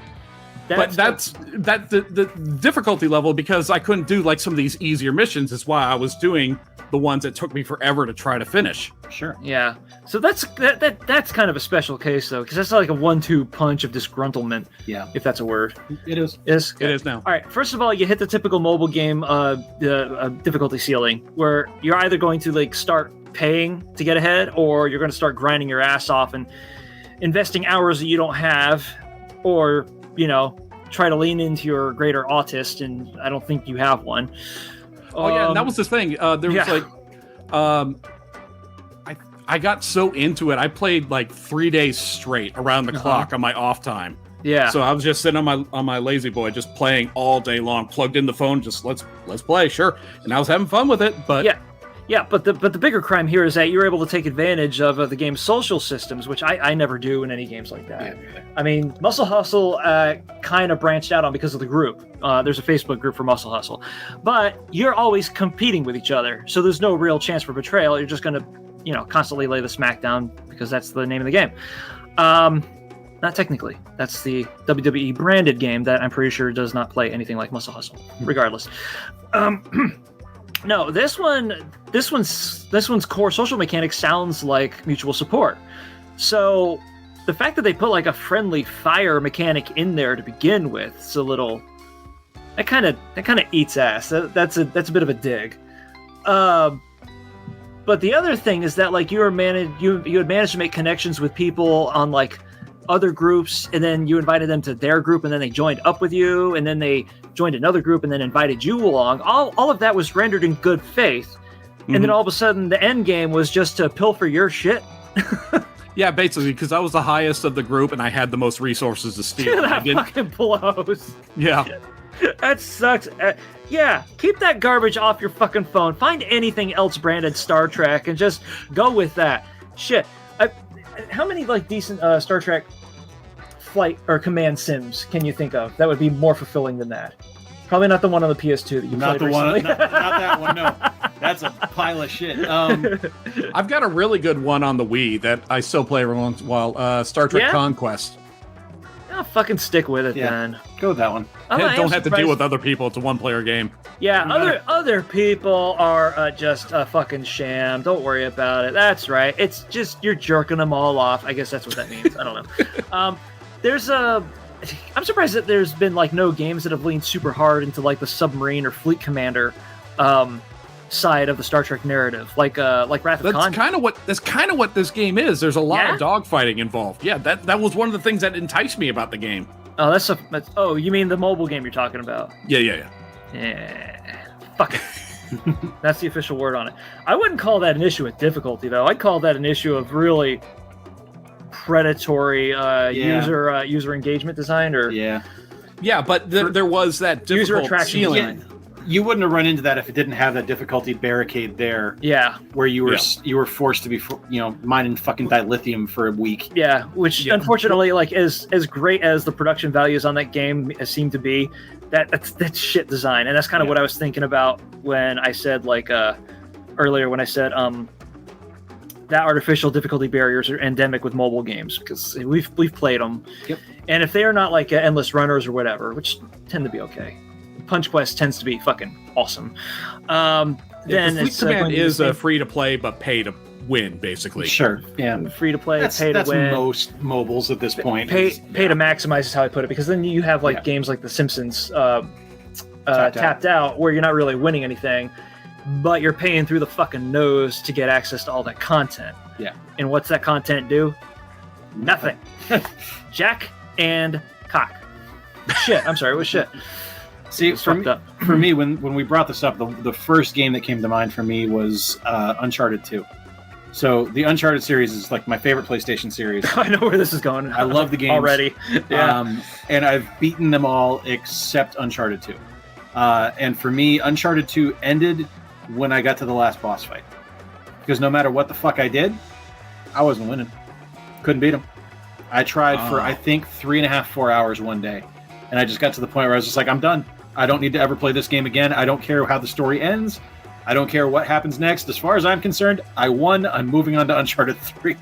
[SPEAKER 6] But the difficulty level, because I couldn't do like some of these easier missions, is why I was doing the ones that took me forever to try to finish.
[SPEAKER 4] Sure.
[SPEAKER 5] Yeah. So that's kind of a special case though, because that's like a 1-2 punch of disgruntlement.
[SPEAKER 4] Yeah.
[SPEAKER 5] If that's a word.
[SPEAKER 4] It is.
[SPEAKER 5] It
[SPEAKER 6] is now.
[SPEAKER 5] All right. First of all, you hit the typical mobile game difficulty ceiling, where you're either going to like start paying to get ahead, or you're going to start grinding your ass off and investing hours that you don't have, or try to lean into your greater autist, and I don't think you have one.
[SPEAKER 6] Oh yeah, and that was the thing. There was I got so into it. I played like 3 days straight around the clock on my off time.
[SPEAKER 5] Yeah.
[SPEAKER 6] So I was just sitting on my lazy boy, just playing all day long, plugged in the phone, just let's play, sure. And I was having fun with it, but
[SPEAKER 5] Yeah, but the bigger crime here is that you're able to take advantage of the game's social systems, which I never do in any games like that.
[SPEAKER 4] Yeah.
[SPEAKER 5] I mean, Muscle Hustle kind of branched out on because of the group. There's a Facebook group for Muscle Hustle. But you're always competing with each other, so there's no real chance for betrayal. You're just going to, constantly lay the smack down because that's the name of the game. Not technically. That's the WWE branded game that I'm pretty sure does not play anything like Muscle Hustle, regardless. No, this one's core social mechanic sounds like mutual support. So the fact that they put like a friendly fire mechanic in there to begin with, it's a little that kind of eats ass. That's a bit of a dig. But the other thing is that like you had managed to make connections with people on like other groups, and then you invited them to their group, and then they joined up with you, and then they joined another group and then invited you along. All of that was rendered in good faith. Mm-hmm. And then all of a sudden the end game was just to pilfer your shit.
[SPEAKER 6] Yeah, basically, because I was the highest of the group and I had the most resources to steal.
[SPEAKER 5] That fucking blows.
[SPEAKER 6] Yeah.
[SPEAKER 5] That sucks. Yeah, keep that garbage off your fucking phone. Find anything else branded Star Trek and just go with that. Shit. How many like decent Star Trek flight or command sims can you think of that would be more fulfilling than that? Probably not the one on the PS2 that you played recently.
[SPEAKER 4] Not that one, no. That's a pile of shit.
[SPEAKER 6] I've got a really good one on the Wii that I still play every once in a while. Star Trek Conquest.
[SPEAKER 5] I'll fucking stick with it then.
[SPEAKER 4] Go with that one.
[SPEAKER 6] Don't have to deal with other people. It's a one-player game.
[SPEAKER 5] Yeah, other people are just a fucking sham. Don't worry about it. That's right. It's just you're jerking them all off. I guess that's what that means. I don't know. I'm surprised that there's been like no games that have leaned super hard into like the submarine or fleet commander side of the Star Trek narrative, like Wrath of Khan.
[SPEAKER 6] That's kind of what this game is. There's a lot of dogfighting involved. Yeah, that was one of the things that enticed me about the game.
[SPEAKER 5] Oh, you mean the mobile game you're talking about?
[SPEAKER 6] Yeah.
[SPEAKER 5] Fuck it. That's the official word on it. I wouldn't call that an issue with difficulty, though. I'd call that an issue of really predatory user engagement design, or
[SPEAKER 6] but there was that difficult
[SPEAKER 5] attraction
[SPEAKER 6] ceiling.
[SPEAKER 4] You wouldn't have run into that if it didn't have that difficulty barricade there.
[SPEAKER 5] Yeah,
[SPEAKER 4] where you were forced to be mining fucking dilithium for a week.
[SPEAKER 5] Yeah, which unfortunately, like as great as the production values on that game seem to be, that's shit design, and that's kind of what I was thinking about when I said earlier when I said that artificial difficulty barriers are endemic with mobile games because we've played them.
[SPEAKER 4] Yep.
[SPEAKER 5] And if they are not like endless runners or whatever, which tend to be okay, Punch Quest tends to be fucking awesome. Then
[SPEAKER 6] the Fleet
[SPEAKER 5] it's
[SPEAKER 6] Command is free to play but pay to win, basically.
[SPEAKER 4] Sure. Yeah.
[SPEAKER 5] free to play,
[SPEAKER 4] That's
[SPEAKER 5] pay to win.
[SPEAKER 4] most mobiles at this point.
[SPEAKER 5] Pay to maximize is how I put it, because then you have like
[SPEAKER 4] Yeah.
[SPEAKER 5] games like The Simpsons
[SPEAKER 4] Tapped
[SPEAKER 5] tapped out, where you're not really winning anything, but you're paying through the fucking nose to get access to all that content.
[SPEAKER 4] Yeah.
[SPEAKER 5] And what's that content do? Nothing. Jack and cock. Shit. I'm sorry. It was shit.
[SPEAKER 4] See,
[SPEAKER 5] It's
[SPEAKER 4] for
[SPEAKER 5] fucked
[SPEAKER 4] me,
[SPEAKER 5] up.
[SPEAKER 4] for me, when we brought this up, the first game that came to mind for me was Uncharted 2. So the Uncharted series is like my favorite PlayStation series.
[SPEAKER 5] I know where this is going.
[SPEAKER 4] I love the games
[SPEAKER 5] already. Yeah.
[SPEAKER 4] And I've beaten them all except Uncharted 2. And for me, Uncharted 2 ended when I got to the last boss fight. Because no matter what the fuck I did, I wasn't winning. Couldn't beat him. I tried for, I think, 3.5, 4 hours one day. And I just got to the point where I was just like, I'm done. I don't need to ever play this game again. I don't care how the story ends. I don't care what happens next. As far as I'm concerned, I won. I'm moving on to Uncharted 3.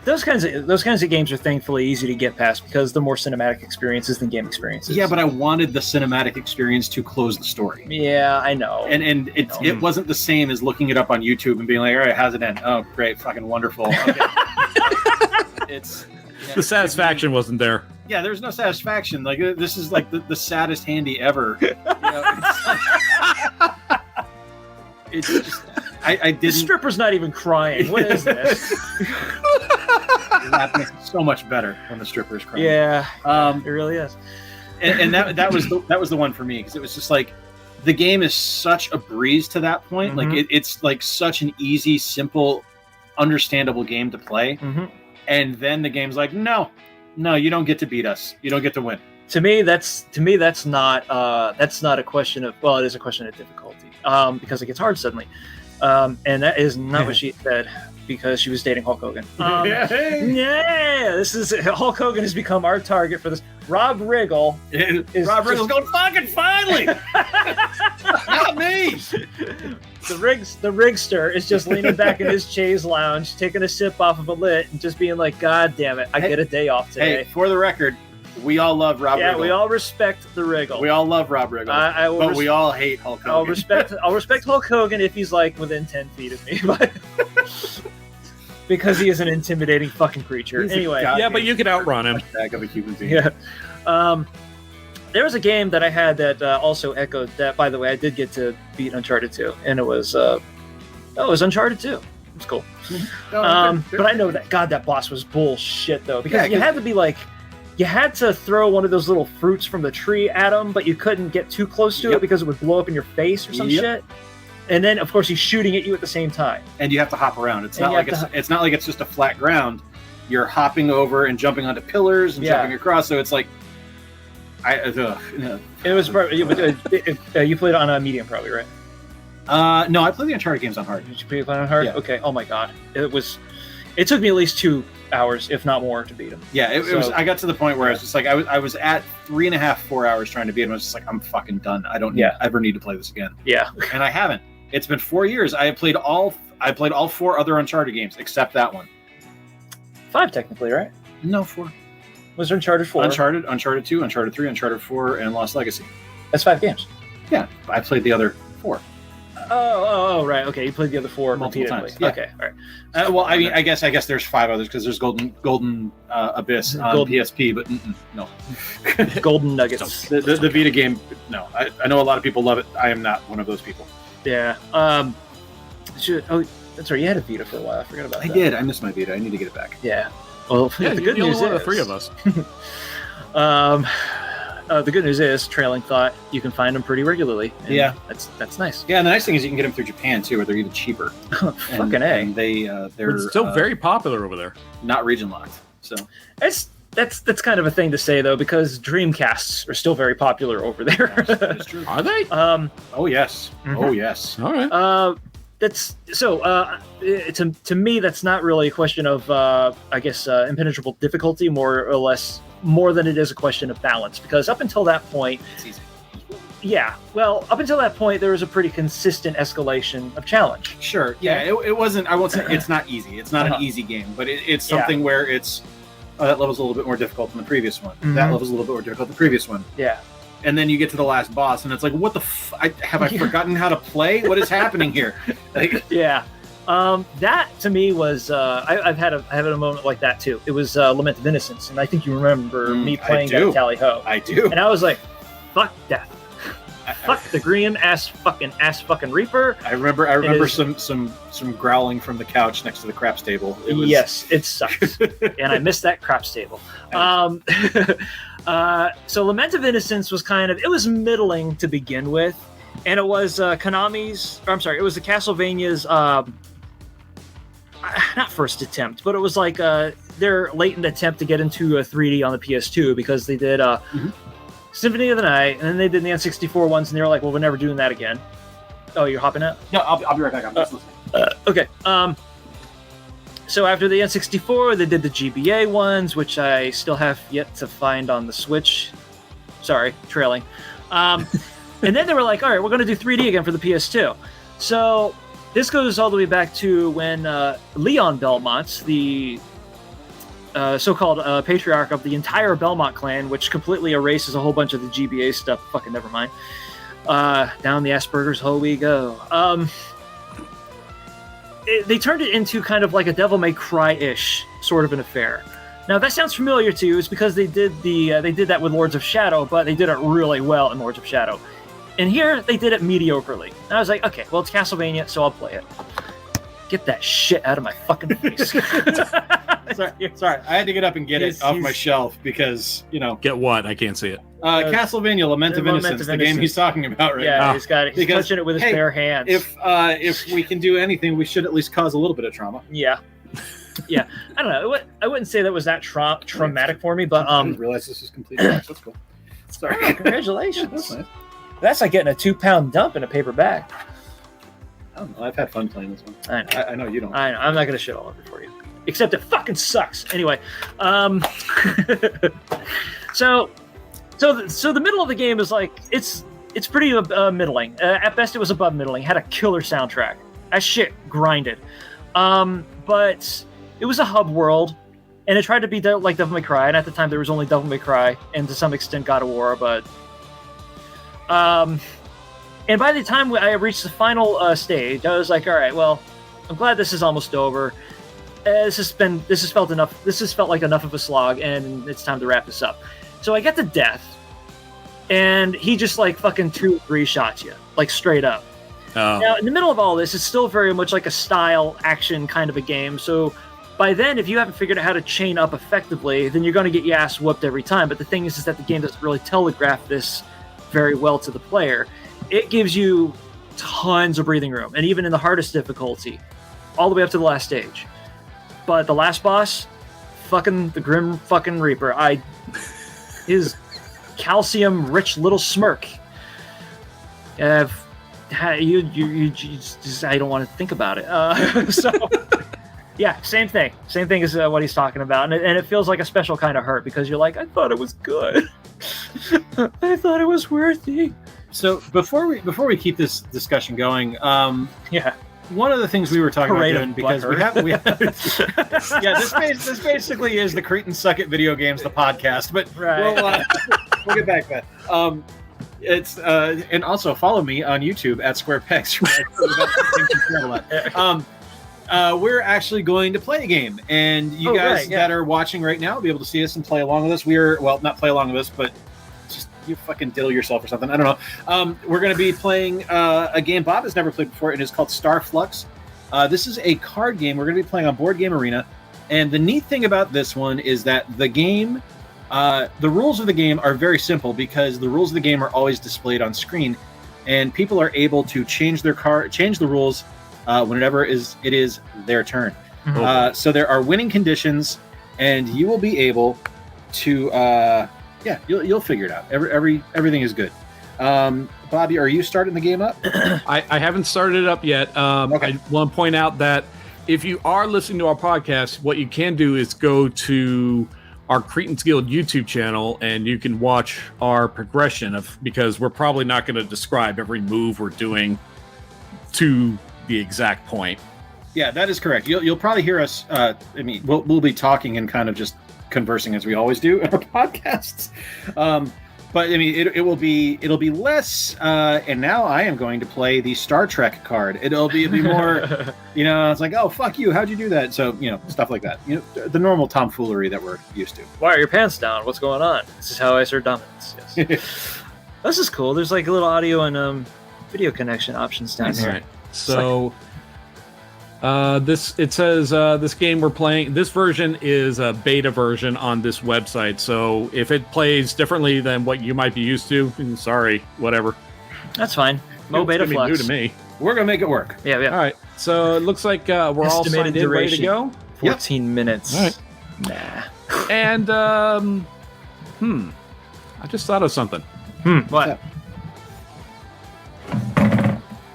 [SPEAKER 5] Those kinds of games are thankfully easy to get past because they're more cinematic experiences than game experiences.
[SPEAKER 4] Yeah, but I wanted the cinematic experience to close the story.
[SPEAKER 5] Yeah, I know.
[SPEAKER 4] And it wasn't the same as looking it up on YouTube and being like, all right, how's it end? Oh, great, fucking wonderful. Okay.
[SPEAKER 6] The satisfaction wasn't there.
[SPEAKER 4] Yeah, there's no satisfaction. Like, this is like the saddest handy ever. It's just, I
[SPEAKER 5] The
[SPEAKER 4] didn't.
[SPEAKER 5] stripper's not even crying. What is this?
[SPEAKER 4] That makes it so much better when the stripper's crying.
[SPEAKER 5] Yeah,
[SPEAKER 4] Um,
[SPEAKER 5] it really is.
[SPEAKER 4] and that was the one for me, because it was just like the game is such a breeze to that point.
[SPEAKER 5] Mhm.
[SPEAKER 4] Like it's like such an easy, simple, understandable game to play.
[SPEAKER 5] Mhm.
[SPEAKER 4] And then the game's like, no, you don't get to beat us. You don't get to win.
[SPEAKER 5] To me, that's not a question of, well, it is a question of difficulty, because it gets hard suddenly, and that is not what she said, because she was dating Hulk Hogan. Yeah, this is Hulk Hogan has become our target for this. Rob Riggle
[SPEAKER 4] Rob Riggle's going, fucking finally, not me.
[SPEAKER 5] The Rigster is just leaning back in his chaise lounge, taking a sip off of a lit, and just being like, God damn it, I get a day off today.
[SPEAKER 4] Hey, for the record, we all love Rob Riggle.
[SPEAKER 5] Yeah, we all respect the Riggle.
[SPEAKER 4] We all love Rob Riggle, but we all hate Hulk Hogan.
[SPEAKER 5] I'll respect Hulk Hogan if he's like within 10 feet of me, but because he is an intimidating fucking creature.
[SPEAKER 4] He's a
[SPEAKER 5] Anyway,
[SPEAKER 6] Yeah, but you could outrun him.
[SPEAKER 4] Back of a human being.
[SPEAKER 5] yeah. There was a game that I had that also echoed that. By the way, I did get to beat Uncharted 2, and it was Uncharted 2. It was cool. But I know that that boss was bullshit though, because you had to be like. You had to throw one of those little fruits from the tree at him, but you couldn't get too close to it because it would blow up in your face or some shit. And then, of course, he's shooting at you at the same time.
[SPEAKER 4] And you have to hop around. It's not like it's just a flat ground. You're hopping over and jumping onto pillars and jumping across. So it's like,
[SPEAKER 5] It was you played it on a medium, probably, right?
[SPEAKER 4] no, I play the Uncharted games on hard.
[SPEAKER 5] Did you play it on hard?
[SPEAKER 4] Yeah.
[SPEAKER 5] Okay. Oh my god, it took me at least 2 hours, if not more, to beat him.
[SPEAKER 4] Yeah, it was. I got to the point where I was just like, I was at 3.5, 4 hours trying to beat him. I was just like, I'm fucking done. I don't ever need to play this again.
[SPEAKER 5] Yeah,
[SPEAKER 4] and I haven't. It's been 4 years. I played all 4 other Uncharted games except that one.
[SPEAKER 5] 5 technically, right?
[SPEAKER 4] No, 4.
[SPEAKER 5] Was there Uncharted 4?
[SPEAKER 4] Uncharted 2, Uncharted 3, Uncharted 4, and Lost Legacy.
[SPEAKER 5] That's 5 games.
[SPEAKER 4] Yeah, I played the other 4.
[SPEAKER 5] Oh, right. Okay, you played the other 4
[SPEAKER 4] Multiple
[SPEAKER 5] repeatedly.
[SPEAKER 4] times. Yeah.
[SPEAKER 5] Okay, all right.
[SPEAKER 4] Well, I mean, I guess there's 5 others because there's Golden Abyss on PSP, but no.
[SPEAKER 5] Golden Nuggets.
[SPEAKER 4] The Vita game, no. I know a lot of people love it. I am not one of those people.
[SPEAKER 5] Yeah. That's right. You had a Vita for a while. I forgot about that.
[SPEAKER 4] I did. I missed my Vita. I need to get it back.
[SPEAKER 5] Yeah. Well,
[SPEAKER 6] Yeah,
[SPEAKER 5] the good
[SPEAKER 6] you're
[SPEAKER 5] news
[SPEAKER 6] only one
[SPEAKER 5] is
[SPEAKER 6] of the 3 of us.
[SPEAKER 5] the good news is, trailing thought, you can find them pretty regularly. And
[SPEAKER 4] Yeah.
[SPEAKER 5] that's nice.
[SPEAKER 4] Yeah, and the nice thing is you can get them through Japan too, where they're even cheaper.
[SPEAKER 5] Fucking A.
[SPEAKER 4] And they're
[SPEAKER 6] It's still very popular over there.
[SPEAKER 4] not region locked. So
[SPEAKER 5] That's kind of a thing to say though, because Dreamcasts are still very popular over there.
[SPEAKER 4] that's true.
[SPEAKER 6] Are they?
[SPEAKER 4] Oh yes.
[SPEAKER 5] Mhm.
[SPEAKER 4] Oh yes.
[SPEAKER 6] All right.
[SPEAKER 5] That's so. To me, that's not really a question of, I guess, impenetrable difficulty, more or less, more than it is a question of balance. Because up until that point,
[SPEAKER 4] It's easy.
[SPEAKER 5] Yeah, well, up until that point, there was a pretty consistent escalation of challenge.
[SPEAKER 4] Sure. Yeah, it wasn't. I won't say it's not easy. It's not an easy game, but it's something where it's that level's a little bit more difficult than the previous one. That level's a little bit more difficult than the previous one.
[SPEAKER 5] Yeah.
[SPEAKER 4] And then you get to the last boss, and it's like, what the? Have I forgotten how to play? What is happening here? Like,
[SPEAKER 5] yeah. That to me was I've had a moment like that too. It was Lament of Innocence, and I think you remember me playing that Tally Ho.
[SPEAKER 4] I do.
[SPEAKER 5] And I was like, "Fuck death, fuck the green ass fucking Reaper."
[SPEAKER 4] I remember some growling from the couch next to the craps table.
[SPEAKER 5] Yes, it sucks, and I missed that craps table. So Lament of Innocence was it was middling to begin with, and it was it was the Castlevania's not first attempt, but it was like their latent attempt to get into a 3D on the PS2, because they did Symphony of the Night, and then they did the N64 ones, and they were like, well, we're never doing that again. Oh, you're hopping out?
[SPEAKER 4] No, I'll be right back. I'm just listening.
[SPEAKER 5] Okay. So after the N64, they did the GBA ones, which I still have yet to find on the Switch. Sorry, trailing. And then they were like, all right, we're going to do 3D again for the PS2. So this goes all the way back to when Leon Belmont, the so-called patriarch of the entire Belmont clan, which completely erases a whole bunch of the GBA stuff. Fucking never mind. Down the Asperger's hole we go. They turned it into kind of like a Devil May Cry-ish sort of an affair. Now, if that sounds familiar to you, it's because they did that with Lords of Shadow, but they did it really well in Lords of Shadow. And here, they did it mediocrely. And I was like, okay, well, it's Castlevania, so I'll play it. Get that shit out of my fucking face.
[SPEAKER 4] Sorry, I had to get up and get it off my shelf because,
[SPEAKER 6] Get what? I can't see it.
[SPEAKER 4] Castlevania Lament of Innocence, the game he's talking about right now.
[SPEAKER 5] Yeah, he's touching it with his bare hands.
[SPEAKER 4] If we can do anything, we should at least cause a little bit of trauma.
[SPEAKER 5] Yeah. Yeah. I don't know. I wouldn't say that was that traumatic for me, but...
[SPEAKER 4] I didn't realize this was complete. That's cool. Sorry.
[SPEAKER 5] Congratulations.
[SPEAKER 4] That's nice.
[SPEAKER 5] That's like getting a 2-pound dump in a paper bag.
[SPEAKER 4] I don't know. I've had fun playing this one.
[SPEAKER 5] I know.
[SPEAKER 4] I know you don't.
[SPEAKER 5] I know. I'm not going to shit all over it for you. Except it fucking sucks. Anyway. So the middle of the game is like, it's pretty middling. At best, it was above middling. Had a killer soundtrack. That shit grinded. But it was a hub world, and it tried to be like Devil May Cry. And at the time, there was only Devil May Cry, and to some extent, God of War. But and by the time I reached the final stage, I was like, all right, well, I'm glad this is almost over. This has felt enough. This has felt like enough of a slog, and it's time to wrap this up. So I get to death, and he just like fucking 2-3 shots you, like straight up.
[SPEAKER 6] Oh.
[SPEAKER 5] Now, in the middle of all this, it's still very much like a style action kind of a game. So by then, if you haven't figured out how to chain up effectively, then you're going to get your ass whooped every time. But the thing is that the game doesn't really telegraph this very well to the player. It gives you tons of breathing room, and even in the hardest difficulty, all the way up to the last stage. But the last boss, fucking the Grim fucking Reaper, his calcium-rich little smirk. I don't want to think about it. So, yeah, same thing. Same thing as what he's talking about, and it feels like a special kind of hurt because you're like, I thought it was good. I thought it was worthy.
[SPEAKER 4] So before we keep this discussion going,
[SPEAKER 5] yeah.
[SPEAKER 4] One of the things we were talking
[SPEAKER 5] Parade
[SPEAKER 4] about doing, because we have yeah, this basically is the Cretins Suck at Video Games, the podcast, but
[SPEAKER 5] right.
[SPEAKER 4] we'll get back to that. It's and also follow me on YouTube at Square Pegs. We're actually going to play a game, and you guys that are watching right now will be able to see us and play along with us. Not play along with us, but just you fucking diddle yourself or something. I don't know. We're going to be playing a game Bob has never played before, and it's called Star Fluxx. This is a card game. We're going to be playing on Board Game Arena, and the neat thing about this one is that the game, the rules of the game are very simple because the rules of the game are always displayed on screen, and people are able to change the rules whenever it is their turn. Mm-hmm. So there are winning conditions, and you will be able to. You'll figure it out. Everything is good. Bobby, are you starting the game up?
[SPEAKER 6] I haven't started it up yet.
[SPEAKER 4] Okay.
[SPEAKER 6] I want to point out that if you are listening to our podcast, what you can do is go to our Cretins Guild YouTube channel, and you can watch our progression because we're probably not going to describe every move we're doing to the exact point.
[SPEAKER 4] Yeah, that is correct. You'll probably hear us. We'll be talking and kind of just conversing as we always do in our podcasts. But it'll be less. And now I am going to play the Star Trek card. It'll be more. It's like, oh fuck you, how'd you do that? So stuff like that. The normal tomfoolery that we're used to.
[SPEAKER 5] Why are your pants down? What's going on? This is how I assert dominance. Yes. This is cool. There's like a little audio and video connection options down here.
[SPEAKER 6] Right. So. It says this game we're playing, this version is a beta version on this website. So if it plays differently than what you might be used to, sorry, whatever.
[SPEAKER 5] That's fine. Beta Flux.
[SPEAKER 6] New to me.
[SPEAKER 4] We're gonna make it work.
[SPEAKER 5] Yeah.
[SPEAKER 6] All right. So it looks like we're all signed in, ready to go.
[SPEAKER 5] 14 minutes.
[SPEAKER 6] All right.
[SPEAKER 5] Nah.
[SPEAKER 6] And I just thought of something.
[SPEAKER 5] What?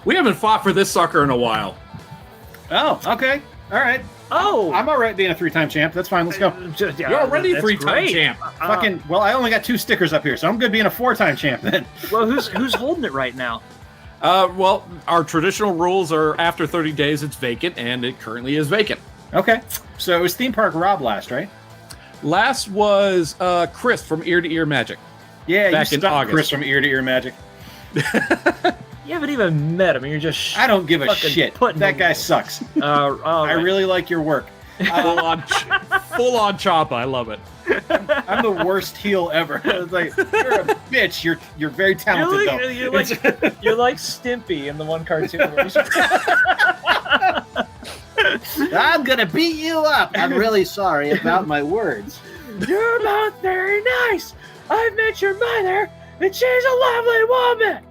[SPEAKER 6] We haven't fought for this sucker in a while.
[SPEAKER 4] Oh, okay. All right.
[SPEAKER 5] Oh,
[SPEAKER 4] I'm all right being a 3-time champ. That's fine. Let's go.
[SPEAKER 6] You're already a 3-time champ.
[SPEAKER 4] Well, I only got 2 stickers up here, so I'm good being a 4-time champ then.
[SPEAKER 5] Well, who's holding it right now?
[SPEAKER 6] Well, our traditional rules are after 30 days it's vacant, and it currently is vacant.
[SPEAKER 4] Okay. So it was Theme Park Rob last, right?
[SPEAKER 6] Last was Chris from Ear to Ear Magic.
[SPEAKER 4] Yeah,
[SPEAKER 6] back
[SPEAKER 4] you
[SPEAKER 6] in
[SPEAKER 4] stuck
[SPEAKER 6] August.
[SPEAKER 4] Chris from Ear to Ear Magic.
[SPEAKER 5] You haven't even met him. You're just
[SPEAKER 4] I don't give a
[SPEAKER 5] fucking
[SPEAKER 4] shit.
[SPEAKER 5] putting
[SPEAKER 4] That
[SPEAKER 5] him-
[SPEAKER 4] guy sucks. I really like your work.
[SPEAKER 6] Full on Choppa. I love it.
[SPEAKER 4] I'm the worst heel ever. It's like, you're a bitch. You're very talented though.
[SPEAKER 5] You're like Stimpy in the one cartoon. Where he's
[SPEAKER 4] I'm gonna beat you up. I'm really sorry about my words.
[SPEAKER 5] You're both very nice. I've met your mother, and she's a lovely woman.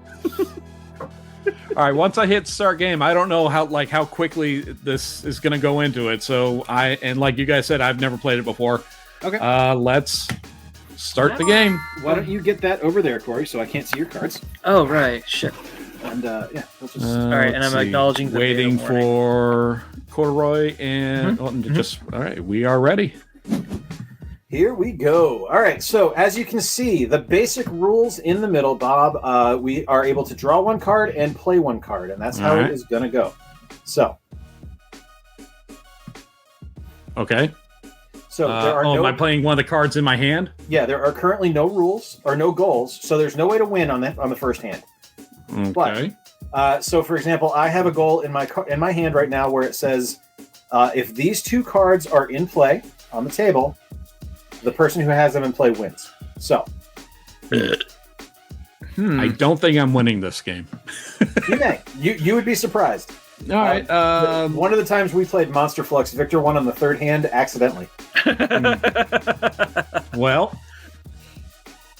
[SPEAKER 6] All right, once I hit start game, I don't know how quickly this is going to go into it. So like you guys said, I've never played it before.
[SPEAKER 4] Okay.
[SPEAKER 6] Let's start the game.
[SPEAKER 4] Why don't you get that over there, Corey, so I can't see your cards?
[SPEAKER 5] Oh right, shit.
[SPEAKER 4] And we'll just.
[SPEAKER 5] All right, and
[SPEAKER 6] let's
[SPEAKER 5] I'm
[SPEAKER 6] see.
[SPEAKER 5] acknowledging the
[SPEAKER 6] waiting
[SPEAKER 5] beta warning.
[SPEAKER 6] for Corduroy and just all right. We are ready.
[SPEAKER 4] Here we go. All right, so as you can see, the basic rules in the middle, Bob, we are able to draw 1 card and play 1 card, and that's how
[SPEAKER 6] All
[SPEAKER 4] it
[SPEAKER 6] right.
[SPEAKER 4] is going to go. So,
[SPEAKER 6] Okay.
[SPEAKER 4] there are
[SPEAKER 6] am I playing one of the cards in my hand?
[SPEAKER 4] there are currently no rules or no goals, so there's no way to win on the first hand.
[SPEAKER 6] Okay.
[SPEAKER 4] So, for example, I have a goal in my hand right now where it says, if these 2 cards are in play on the table, the person who has them in play wins. So,
[SPEAKER 6] I don't think I'm winning this game.
[SPEAKER 4] you may. You would be surprised.
[SPEAKER 6] All right.
[SPEAKER 4] One of the times we played Monster Flux, Victor won on the 3rd hand accidentally.
[SPEAKER 6] Well,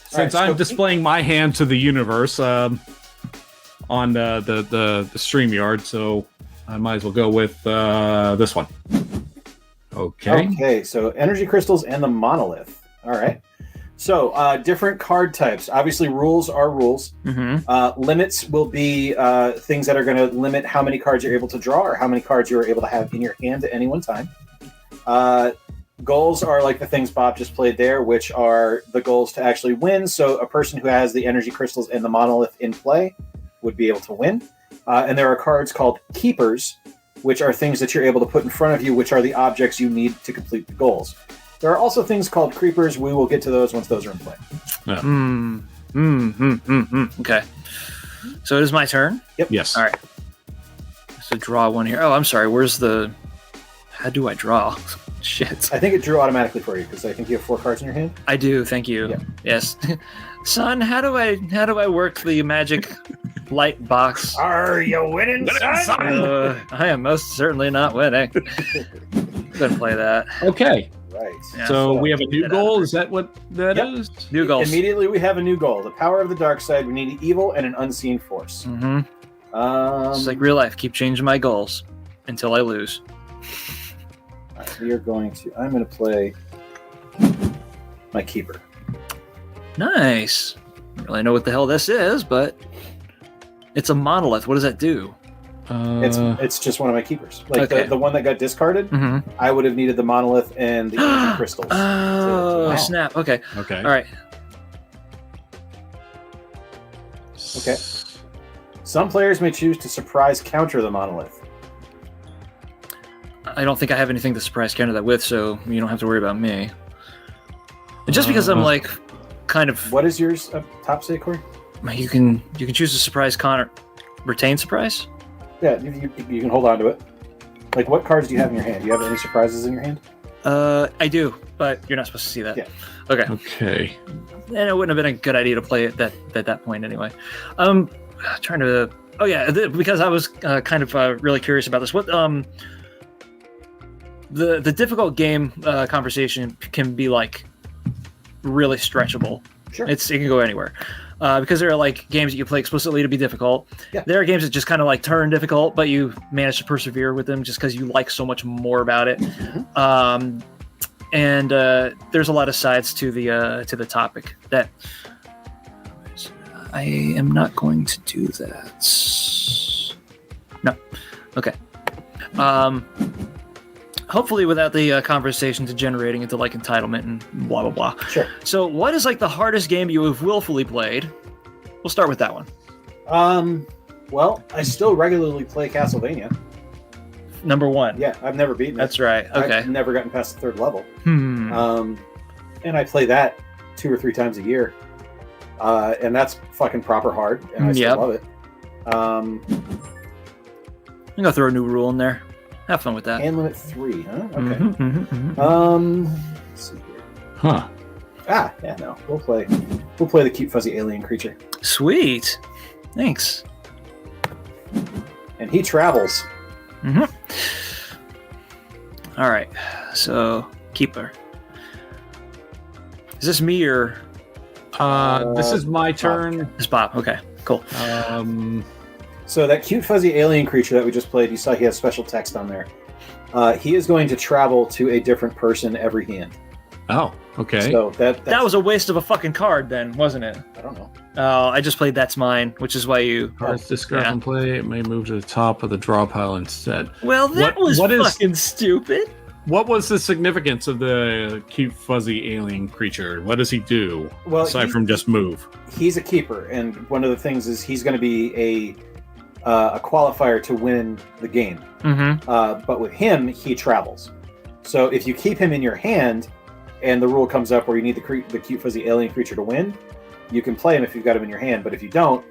[SPEAKER 6] since
[SPEAKER 4] so
[SPEAKER 6] I'm displaying my hand to the universe on the StreamYard, so I might as well go with this one. Okay.
[SPEAKER 4] So energy crystals and the monolith. All right. So different card types. Obviously, rules are rules. Limits will be things that are going to limit how many cards you're able to draw or how many cards you're able to have in your hand at any one time. Goals are like the things Bob just played there, which are the goals to actually win. So a person who has the energy crystals and the monolith in play would be able to win. And there are cards called keepers, which are things that you're able to put in front of you, which are the objects you need to complete the goals. There are also things called creepers. We will get to those once those are in play.
[SPEAKER 5] Okay. So it is my turn.
[SPEAKER 4] Yep.
[SPEAKER 6] Yes.
[SPEAKER 5] All right. So draw 1 here. Oh, I'm sorry. Where's the? How do I draw? Shit.
[SPEAKER 4] I think it drew automatically for you because I think you have 4 cards in your hand.
[SPEAKER 5] I do. Thank you.
[SPEAKER 4] Yeah.
[SPEAKER 5] Yes. Son, how do I work the magic light box?
[SPEAKER 4] Are you winning, son?
[SPEAKER 5] I am most certainly not winning. Couldn't play that.
[SPEAKER 6] Okay.
[SPEAKER 4] Right.
[SPEAKER 5] Yeah.
[SPEAKER 6] So we have a new
[SPEAKER 5] Get
[SPEAKER 6] goal.
[SPEAKER 5] out.
[SPEAKER 6] Is that what that is?
[SPEAKER 5] New goals.
[SPEAKER 4] Immediately, we have a new goal. The power of the dark side. We need evil and an unseen force.
[SPEAKER 5] Mm-hmm. It's like real life. Keep changing my goals until I lose.
[SPEAKER 4] We are going to. I'm going to play my keeper.
[SPEAKER 5] Nice. I don't really know what the hell this is, but it's a monolith. What does that do?
[SPEAKER 4] It's just one of my keepers. Like
[SPEAKER 5] Okay.
[SPEAKER 4] the one that got discarded,
[SPEAKER 5] Mm-hmm.
[SPEAKER 4] I would have needed the monolith and the ancient crystals.
[SPEAKER 5] Oh,
[SPEAKER 4] Wow.
[SPEAKER 5] snap. Okay.
[SPEAKER 6] Okay.
[SPEAKER 5] All right.
[SPEAKER 4] Okay. Some players may choose to surprise counter the monolith.
[SPEAKER 5] I don't think I have anything to surprise counter that with, so you don't have to worry about me. And just because I'm like kind of
[SPEAKER 4] What is yours up top say, Corey?
[SPEAKER 5] you can choose to surprise Connor, retain surprise.
[SPEAKER 4] Yeah, you can hold on to it. Like, what cards do you have in your hand? Do you have any surprises in your hand?
[SPEAKER 5] I do, but you're not supposed to see that.
[SPEAKER 4] Yeah.
[SPEAKER 5] Okay.
[SPEAKER 6] Okay.
[SPEAKER 5] And it wouldn't have been a good idea to play it at that point anyway. Trying to. Oh yeah, because I was kind of really curious about this. What the difficult game conversation can be like really stretchable.
[SPEAKER 4] Sure.
[SPEAKER 5] It can go anywhere. Because there are like games that you play explicitly to be difficult.
[SPEAKER 4] Yeah.
[SPEAKER 5] There are games that just kind of like turn difficult, but you manage to persevere with them just because you like so much more about it.
[SPEAKER 4] Mm-hmm.
[SPEAKER 5] And there's a lot of sides to the topic that I am not going to do that. No. Okay. Hopefully without the conversation degenerating into like entitlement and blah blah blah.
[SPEAKER 4] Sure.
[SPEAKER 5] So what is like the hardest game you have willfully played? We'll start with that one.
[SPEAKER 4] Well, I still regularly play Castlevania.
[SPEAKER 5] Number one.
[SPEAKER 4] Yeah, I've never beaten it.
[SPEAKER 5] That's right. Okay.
[SPEAKER 4] I've never gotten past the third level.
[SPEAKER 5] Hmm.
[SPEAKER 4] And I play that 2 or 3 times a year. And that's fucking proper hard, and I still
[SPEAKER 5] Yep.
[SPEAKER 4] love it.
[SPEAKER 5] I'm gonna throw a new rule in there. Have fun with that.
[SPEAKER 4] Hand limit 3, huh? Okay.
[SPEAKER 5] Mhm, mhm, mhm.
[SPEAKER 4] Let's see here.
[SPEAKER 6] Huh.
[SPEAKER 4] Yeah, no. We'll play the cute fuzzy alien creature.
[SPEAKER 5] Sweet. Thanks.
[SPEAKER 4] And he travels.
[SPEAKER 5] All right. So keeper. Is this me or
[SPEAKER 6] This is my turn.
[SPEAKER 5] is Bob? Okay. Cool.
[SPEAKER 4] So that cute fuzzy alien creature that we just played, you saw he has special text on there. He is going to travel to a different person every hand.
[SPEAKER 6] Oh, okay.
[SPEAKER 4] So that
[SPEAKER 5] was a waste of a fucking card then, wasn't it?
[SPEAKER 4] I don't know.
[SPEAKER 5] Oh, I just played That's Mine, which is why you...
[SPEAKER 6] Cards discard
[SPEAKER 5] yeah.
[SPEAKER 6] from play. It may move to the top of the draw pile instead.
[SPEAKER 5] Well, that was
[SPEAKER 6] what is-
[SPEAKER 5] fucking stupid.
[SPEAKER 6] What was the significance of the cute fuzzy alien creature? What does he do
[SPEAKER 4] Well,
[SPEAKER 6] aside from just move?
[SPEAKER 4] He's a keeper, and one of the things is he's going to be a qualifier to win the game.
[SPEAKER 5] Mm-hmm.
[SPEAKER 4] But with him, he travels. So if you keep him in your hand, and the rule comes up where you need the cute fuzzy alien creature to win, you can play him if you've got him in your hand. But if you don't,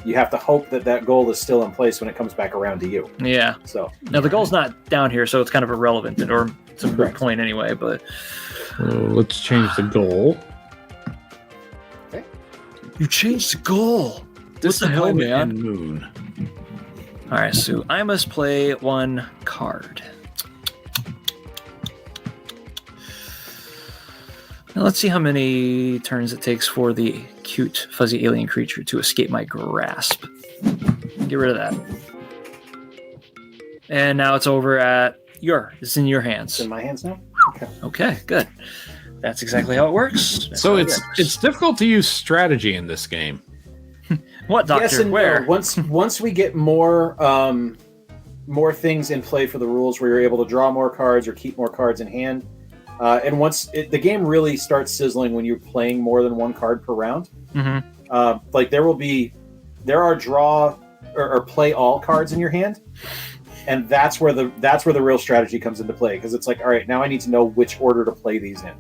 [SPEAKER 4] you have to hope that goal is still in place when it comes back around to you.
[SPEAKER 5] Yeah.
[SPEAKER 4] So
[SPEAKER 5] Now, the goal's not down here, so it's kind of irrelevant, or it's a moot
[SPEAKER 4] Correct.
[SPEAKER 5] point anyway, but...
[SPEAKER 6] So let's change the goal.
[SPEAKER 5] You changed the goal! What the hell,
[SPEAKER 6] Disappointment
[SPEAKER 5] man?
[SPEAKER 6] and Moon.
[SPEAKER 5] All right, so I must play one card. Now let's see how many turns it takes for the cute fuzzy alien creature to escape my grasp. Get rid of that. And now it's over at it's in your
[SPEAKER 4] it's
[SPEAKER 5] hands.
[SPEAKER 4] in my hands now.
[SPEAKER 5] Okay, good. That's exactly how it works. That's
[SPEAKER 6] So
[SPEAKER 5] how it
[SPEAKER 6] it's
[SPEAKER 5] works.
[SPEAKER 6] difficult to use strategy in this game.
[SPEAKER 5] What, Doctor?
[SPEAKER 4] Yes and
[SPEAKER 5] Where?
[SPEAKER 4] no. Once we get more things in play for the rules, where you're able to draw more cards or keep more cards in hand, and the game really starts sizzling when you're playing more than one card per round.
[SPEAKER 5] Mm-hmm.
[SPEAKER 4] Like there are draw or play all cards in your hand, and that's where the real strategy comes into play, because it's like, all right, now I need to know which order to play these in,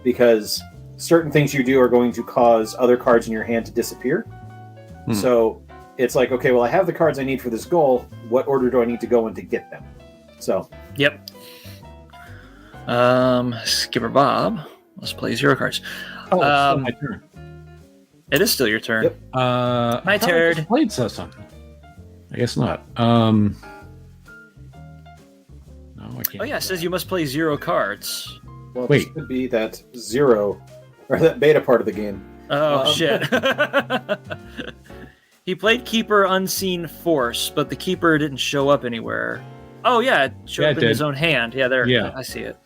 [SPEAKER 4] because certain things you do are going to cause other cards in your hand to disappear. So it's like, okay, well, I have the cards I need for this goal. What order do I need to go in to get them? So
[SPEAKER 5] Yep. Skipper Bob, let's play 0 cards.
[SPEAKER 6] Oh, it's still
[SPEAKER 5] Um,
[SPEAKER 6] my turn.
[SPEAKER 5] It is still your turn.
[SPEAKER 4] Yep.
[SPEAKER 6] My
[SPEAKER 5] My turn.
[SPEAKER 6] Played something. I guess not. No, I can't.
[SPEAKER 5] Oh yeah, it says you must play 0 cards.
[SPEAKER 4] well,
[SPEAKER 6] Wait.
[SPEAKER 4] this could be that 0 or that beta part of the game.
[SPEAKER 5] Oh shit. He played Keeper Unseen Force, but the Keeper didn't show up anywhere. Oh yeah, it showed
[SPEAKER 6] Yeah,
[SPEAKER 5] up
[SPEAKER 6] it
[SPEAKER 5] in his
[SPEAKER 6] did.
[SPEAKER 5] own hand. Yeah, there.
[SPEAKER 6] Yeah.
[SPEAKER 5] I see it.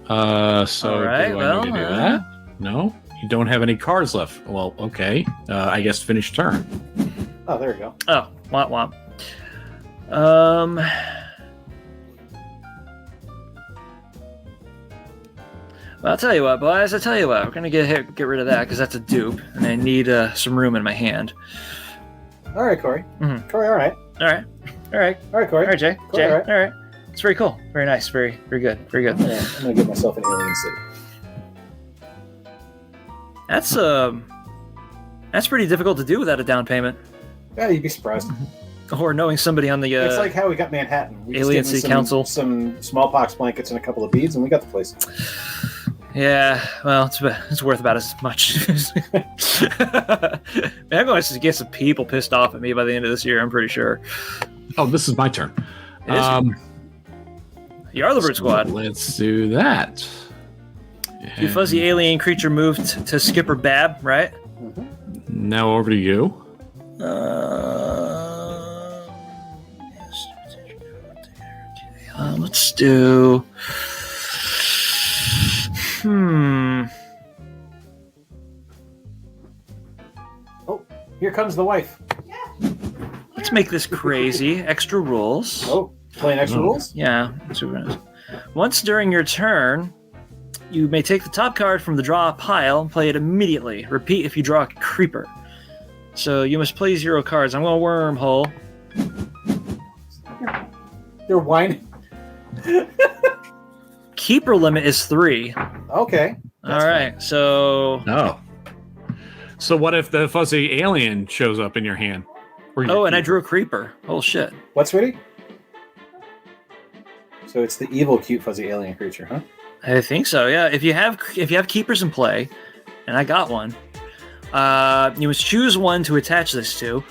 [SPEAKER 6] So
[SPEAKER 5] All right,
[SPEAKER 6] do I
[SPEAKER 5] well,
[SPEAKER 6] need to do that? No, you don't have any cards left. Well, okay. I guess finish turn.
[SPEAKER 4] Oh, there we go.
[SPEAKER 5] Oh, womp womp. Well, I'll tell you what, boys. I'll tell you what. We're gonna get rid of that because that's a dupe, and I need some room in my hand.
[SPEAKER 4] All right, Corey.
[SPEAKER 5] Mhm.
[SPEAKER 4] Corey, all right.
[SPEAKER 5] All right,
[SPEAKER 4] Corey.
[SPEAKER 5] all right, Jay.
[SPEAKER 4] Corey,
[SPEAKER 5] Jay,
[SPEAKER 4] all right.
[SPEAKER 5] all right. It's very cool. Very nice. Very good. Very good.
[SPEAKER 4] I'm gonna get myself an alien city.
[SPEAKER 5] That's pretty difficult to do without a down payment
[SPEAKER 4] Yeah, you'd be surprised.
[SPEAKER 5] or knowing somebody on the.
[SPEAKER 4] It's like how we got Manhattan. We just
[SPEAKER 5] Alien
[SPEAKER 4] gave them
[SPEAKER 5] City Council.
[SPEAKER 4] some smallpox blankets and a couple of beads, and we got the place.
[SPEAKER 5] Yeah, well, it's worth about as much. Man, I'm going to get some people pissed off at me by the end of this year. I'm pretty sure.
[SPEAKER 6] Oh, this is my turn.
[SPEAKER 5] It is you are the Brute Squad.
[SPEAKER 6] Let's do that.
[SPEAKER 5] You fuzzy alien creature moved to Skipper Bab, right?
[SPEAKER 6] Now over to you.
[SPEAKER 5] Let's do.
[SPEAKER 4] Oh, here comes the wife.
[SPEAKER 5] Let's make this crazy. Extra rules.
[SPEAKER 4] Oh, playing extra rules?
[SPEAKER 5] Yeah. Once during your turn, you may take the top card from the draw pile and play it immediately. Repeat if you draw a creeper. So you must play 0 cards. I'm going to wormhole.
[SPEAKER 4] They're whining.
[SPEAKER 5] Keeper limit is 3.
[SPEAKER 4] Okay.
[SPEAKER 5] All right. So.
[SPEAKER 6] Oh. So what if the fuzzy alien shows up in your hand?
[SPEAKER 5] Oh, and I drew a creeper. Oh shit.
[SPEAKER 4] What, sweetie? So it's the evil, cute, fuzzy alien creature, huh?
[SPEAKER 5] I think so. Yeah. If you have keepers in play, and I got one, you must choose one to attach this to.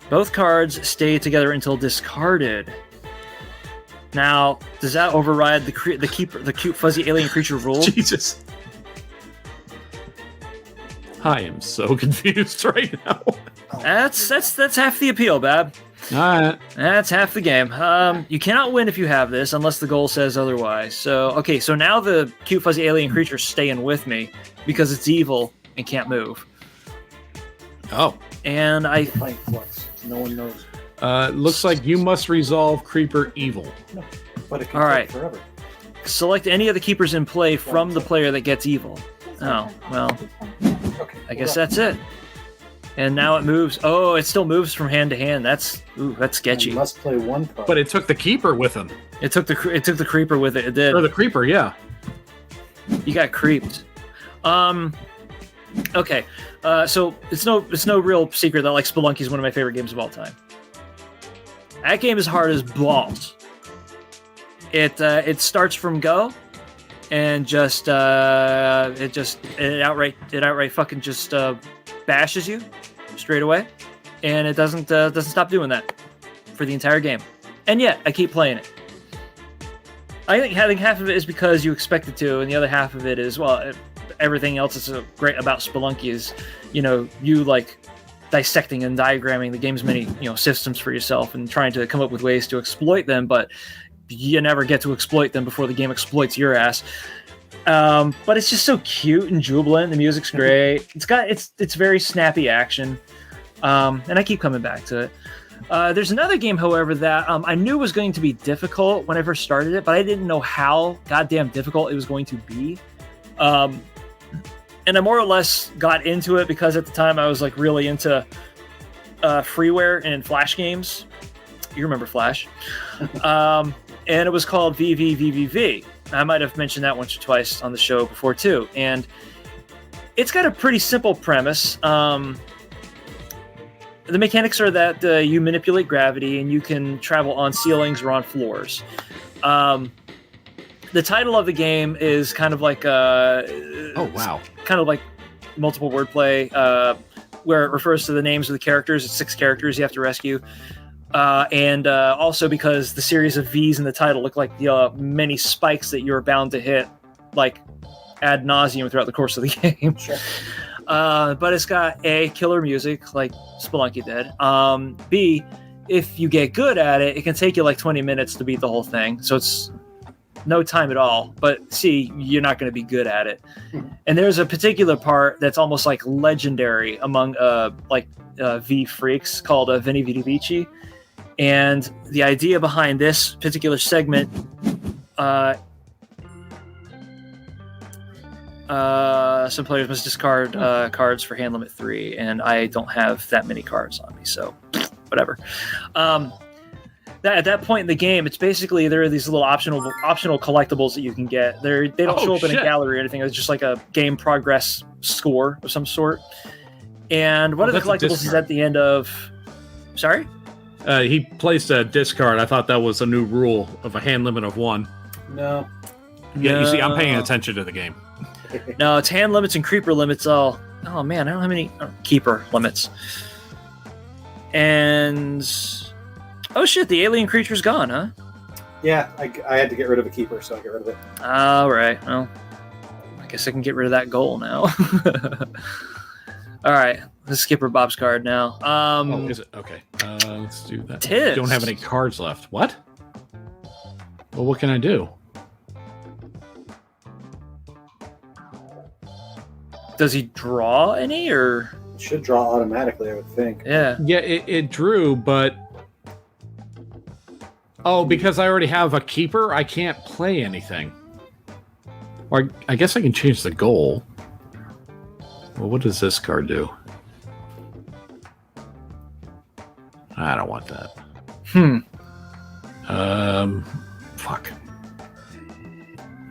[SPEAKER 5] Both cards stay together until discarded. Now, does that override the cute fuzzy alien creature rule?
[SPEAKER 6] Jesus. I am so confused right now.
[SPEAKER 5] That's half the appeal, Bab.
[SPEAKER 6] All right.
[SPEAKER 5] That's half the game. You cannot win if you have this unless the goal says otherwise. So now the cute fuzzy alien creature's staying with me because it's evil and can't move.
[SPEAKER 6] Oh.
[SPEAKER 5] And I
[SPEAKER 4] Playing Flux. No one knows.
[SPEAKER 6] Looks like you must resolve creeper evil.
[SPEAKER 4] No, but it can
[SPEAKER 5] All
[SPEAKER 4] take
[SPEAKER 5] right.
[SPEAKER 4] forever.
[SPEAKER 5] Select any of the keepers in play from the player that gets evil. Oh, well,
[SPEAKER 4] Okay.
[SPEAKER 5] I guess that's it. And now it moves. Oh, it still moves from hand to hand. That's sketchy.
[SPEAKER 4] You must play one card.
[SPEAKER 6] But it took the keeper with him.
[SPEAKER 5] It took the creeper with it. It did.
[SPEAKER 6] Or the creeper, yeah.
[SPEAKER 5] You got creeped. Okay. So it's no real secret that like Spelunky is one of my favorite games of all time. That game is hard as balls. It starts from go, and it outright fucking just bashes you straight away, and it doesn't stop doing that for the entire game. And yet I keep playing it. I think half of it is because you expect it to, and the other half of it is, well, everything else is so great about Spelunky is, you like dissecting and diagramming the game's many, systems for yourself and trying to come up with ways to exploit them, but you never get to exploit them before the game exploits your ass. But it's just so cute and jubilant. The music's great. It's very snappy action. And I keep coming back to it. There's another game, however, that I knew was going to be difficult when I first started it, but I didn't know how goddamn difficult it was going to be. And I more or less got into it because at the time I was like really into freeware and Flash games. You remember Flash. And it was called VVVVV. I might have mentioned that once or twice on the show before too. And it's got a pretty simple premise. The mechanics are that you manipulate gravity and you can travel on ceilings or on floors. The title of the game is kind of like
[SPEAKER 6] Oh, wow.
[SPEAKER 5] kind of like multiple wordplay, where it refers to the names of the characters. It's 6 characters you have to rescue. And also because the series of V's in the title look like the many spikes that you're bound to hit, like ad nauseum throughout the course of the game.
[SPEAKER 4] Sure.
[SPEAKER 5] But it's got A, killer music, like Spelunky did. B, if you get good at it, it can take you like 20 minutes to beat the whole thing. So it's no time at all. But C, you're not going to be good at it. And there's a particular part that's almost like legendary among V freaks called Veni Vidi Vici. And the idea behind this particular segment, some players must discard cards for hand limit 3, and I don't have that many cards on me, so whatever. At that point in the game, it's basically there are these little optional collectibles that you can get. They don't show up in a gallery or anything. It's just like a game progress score of some sort. And one of the collectibles is at the end of. Sorry.
[SPEAKER 6] He placed a discard. I thought that was a new rule of a hand limit of 1.
[SPEAKER 4] No.
[SPEAKER 6] Yeah, you see, I'm paying attention to the game.
[SPEAKER 5] No, it's hand limits and creeper limits. Oh man, I don't have any keeper limits. And oh shit, the alien creature's gone, huh?
[SPEAKER 4] Yeah, I had to get rid of a keeper, so I get rid of it.
[SPEAKER 5] All right. Well, I guess I can get rid of that goal now. All right, let's skip Bob's card now.
[SPEAKER 6] Is it okay? Let's do that.
[SPEAKER 5] Tis.
[SPEAKER 6] Don't have any cards left. What? Well, what can I do?
[SPEAKER 5] Does he draw any, or
[SPEAKER 4] It should draw automatically, I would think.
[SPEAKER 5] yeah?
[SPEAKER 6] Yeah, it drew, but because I already have a keeper, I can't play anything. Or I guess I can change the goal. Well, what does this card do? I don't want that. Fuck.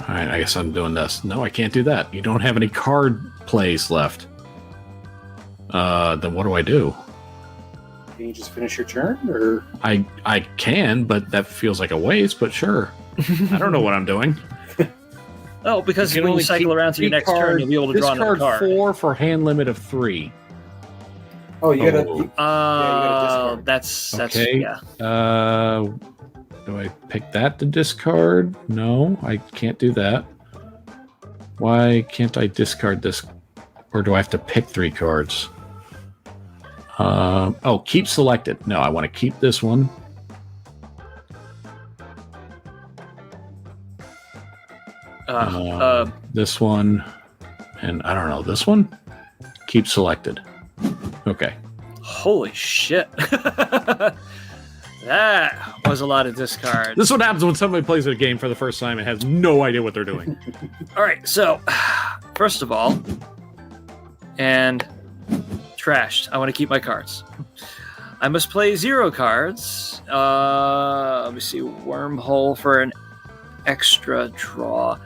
[SPEAKER 6] All right, I guess I'm doing this. No, I can't do that. You don't have any card plays left. Then what do I do?
[SPEAKER 4] Can you just finish your turn, or
[SPEAKER 6] I can, but that feels like a waste, but sure. I don't know what I'm doing.
[SPEAKER 5] Oh, because
[SPEAKER 6] can
[SPEAKER 5] when you
[SPEAKER 6] only
[SPEAKER 5] cycle
[SPEAKER 6] keep
[SPEAKER 5] around to your next turn, you'll be able to draw another
[SPEAKER 6] discard
[SPEAKER 5] card.
[SPEAKER 6] 4 for hand limit of 3.
[SPEAKER 4] you gotta?
[SPEAKER 6] Oh.
[SPEAKER 4] You gotta discard.
[SPEAKER 5] That's
[SPEAKER 6] Okay.
[SPEAKER 5] yeah.
[SPEAKER 6] Do I pick that to discard? No, I can't do that. Why can't I discard this? Or do I have to pick 3 cards? Keep selected. No, I want to keep this one. This one, and I don't know, this one? Keep selected. Okay.
[SPEAKER 5] Holy shit. That was a lot of discard.
[SPEAKER 6] This is what happens when somebody plays a game for the first time and has no idea what they're doing.
[SPEAKER 5] All right, so first of all, and trashed. I want to keep my cards. I must play 0 cards. Let me see, wormhole for an extra draw.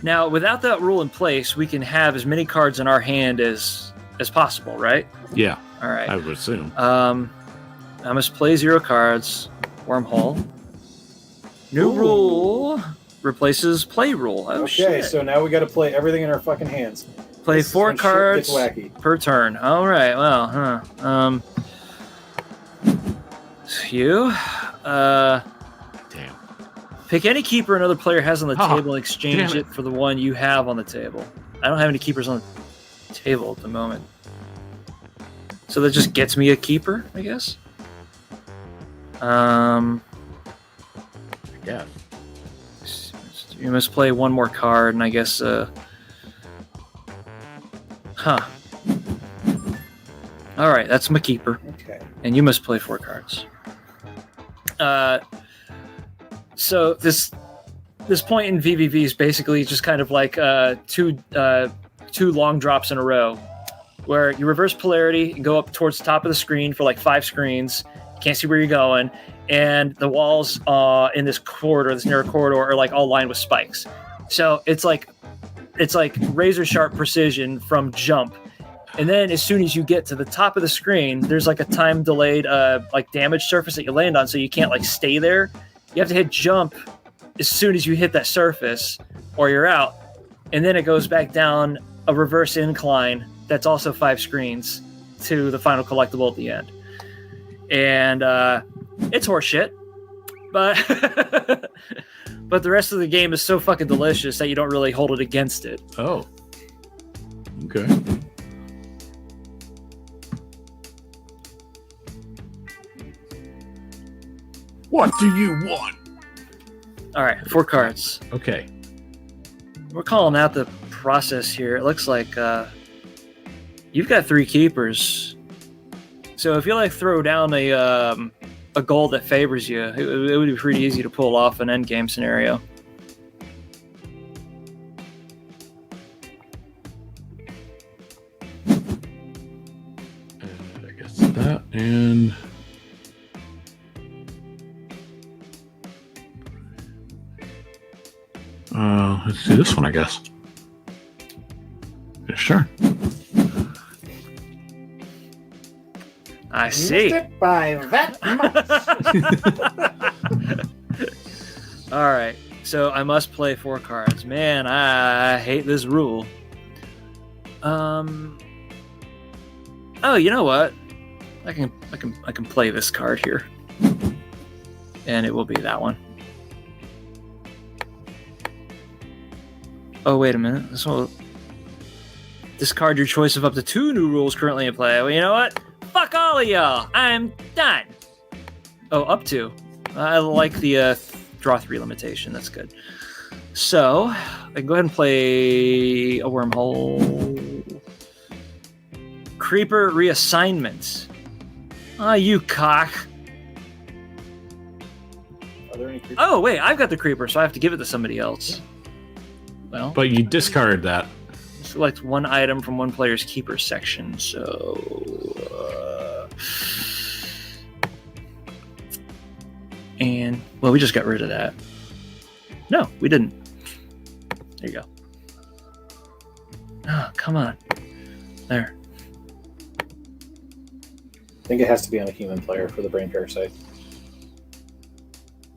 [SPEAKER 5] Now, without that rule in place, we can have as many cards in our hand as possible, right?
[SPEAKER 6] Yeah,
[SPEAKER 5] All right.
[SPEAKER 6] I would assume.
[SPEAKER 5] I must play 0 cards. Wormhole. New rule replaces play rule. Oh,
[SPEAKER 4] Okay,
[SPEAKER 5] shit.
[SPEAKER 4] so now we got to play everything in our fucking hands.
[SPEAKER 5] Play
[SPEAKER 4] This is
[SPEAKER 5] 4
[SPEAKER 4] when shit
[SPEAKER 5] cards
[SPEAKER 4] gets wacky.
[SPEAKER 5] per turn. All right. Well, you
[SPEAKER 6] Damn.
[SPEAKER 5] pick any keeper another player has on the
[SPEAKER 6] Oh,
[SPEAKER 5] table and exchange
[SPEAKER 6] damn
[SPEAKER 5] it for the one you have on the table. I don't have any keepers on the table at the moment, so that just gets me a keeper, I guess.
[SPEAKER 6] Yeah.
[SPEAKER 5] You must play 1 more card, and I guess, All right, that's my keeper,
[SPEAKER 4] Okay.
[SPEAKER 5] and you must play 4 cards. So this point in VVV is basically just kind of like two long drops in a row, where you reverse polarity and go up towards the top of the screen for like 5 screens. You can't see where you're going, and the walls in this corridor, this narrow corridor, are like all lined with spikes. So it's like razor sharp precision from jump. And then as soon as you get to the top of the screen, there's like a time delayed like damage surface that you land on, so you can't like stay there. You have to hit jump as soon as you hit that surface, or you're out. And then it goes back down a reverse incline that's also 5 screens to the final collectible at the end. And it's horseshit, but but the rest of the game is so fucking delicious that you don't really hold it against it.
[SPEAKER 6] Oh. Okay. What do you want?
[SPEAKER 5] All right, 4 cards.
[SPEAKER 6] Okay.
[SPEAKER 5] We're calling out the process here. It looks like you've got 3 keepers. So if you like throw down a a goal that favors you, it would be pretty easy to pull off an end game scenario.
[SPEAKER 6] I guess that and. Let's do this one, I guess. Yeah, sure.
[SPEAKER 5] I see.
[SPEAKER 3] By that much.
[SPEAKER 5] All right. So I must play 4 cards. Man, I hate this rule. Oh, you know what? I can play this card here, and it will be that one. Oh, wait a minute. Discard your choice of up to 2 new rules currently in play. Well, you know what? Fuck all of y'all. I'm done. Oh, up to. I like the draw 3 limitation. That's good. So, I can go ahead and play a wormhole. Creeper reassignment. Ah, you cock.
[SPEAKER 4] Are there any creepers?
[SPEAKER 5] Oh, wait. I've got the creeper, so I have to give it to somebody else. Well,
[SPEAKER 6] But you discarded that.
[SPEAKER 5] select 1 item from 1 player's keeper section. So, and well, we just got rid of that. No, we didn't. There you go. Oh, come on. There.
[SPEAKER 4] I think it has to be on a human player for the brain parasite.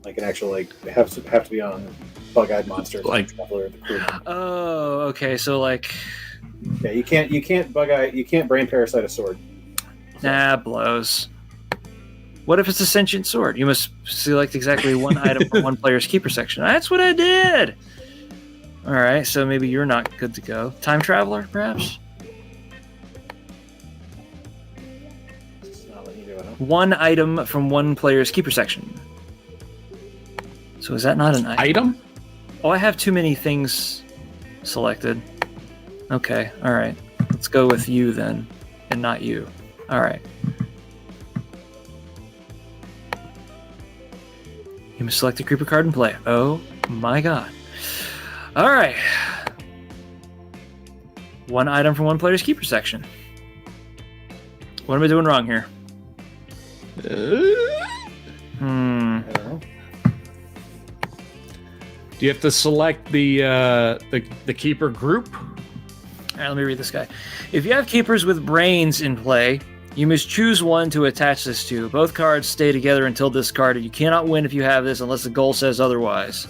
[SPEAKER 4] Like an actual, like, it have to be on bug-eyed monsters,
[SPEAKER 6] Like-
[SPEAKER 4] Traveler, the crew.
[SPEAKER 5] Oh, okay. So like,
[SPEAKER 4] Yeah, you can't brain parasite a sword.
[SPEAKER 5] nah, blows. What if it's a sentient sword? You must select exactly 1 item from 1 player's keeper section. That's what I did. All right, so maybe you're not good to go. Time traveler, perhaps.
[SPEAKER 4] It's not letting you do it, huh?
[SPEAKER 5] 1 item from 1 player's keeper section. So is that not an item?
[SPEAKER 6] Item?
[SPEAKER 5] Oh, I have too many things selected. Okay, all right. Let's go with you then, and not you. All right. You must select a creeper card and play. Oh my god. All right. 1 item from 1 player's keeper section. What am I doing wrong here?
[SPEAKER 4] I don't know.
[SPEAKER 6] Do you have to select the keeper group?
[SPEAKER 5] All right, let me read this guy. If you have keepers with brains in play, you must choose 1 to attach this to. Both cards stay together until discarded. You cannot win if you have this unless the goal says otherwise.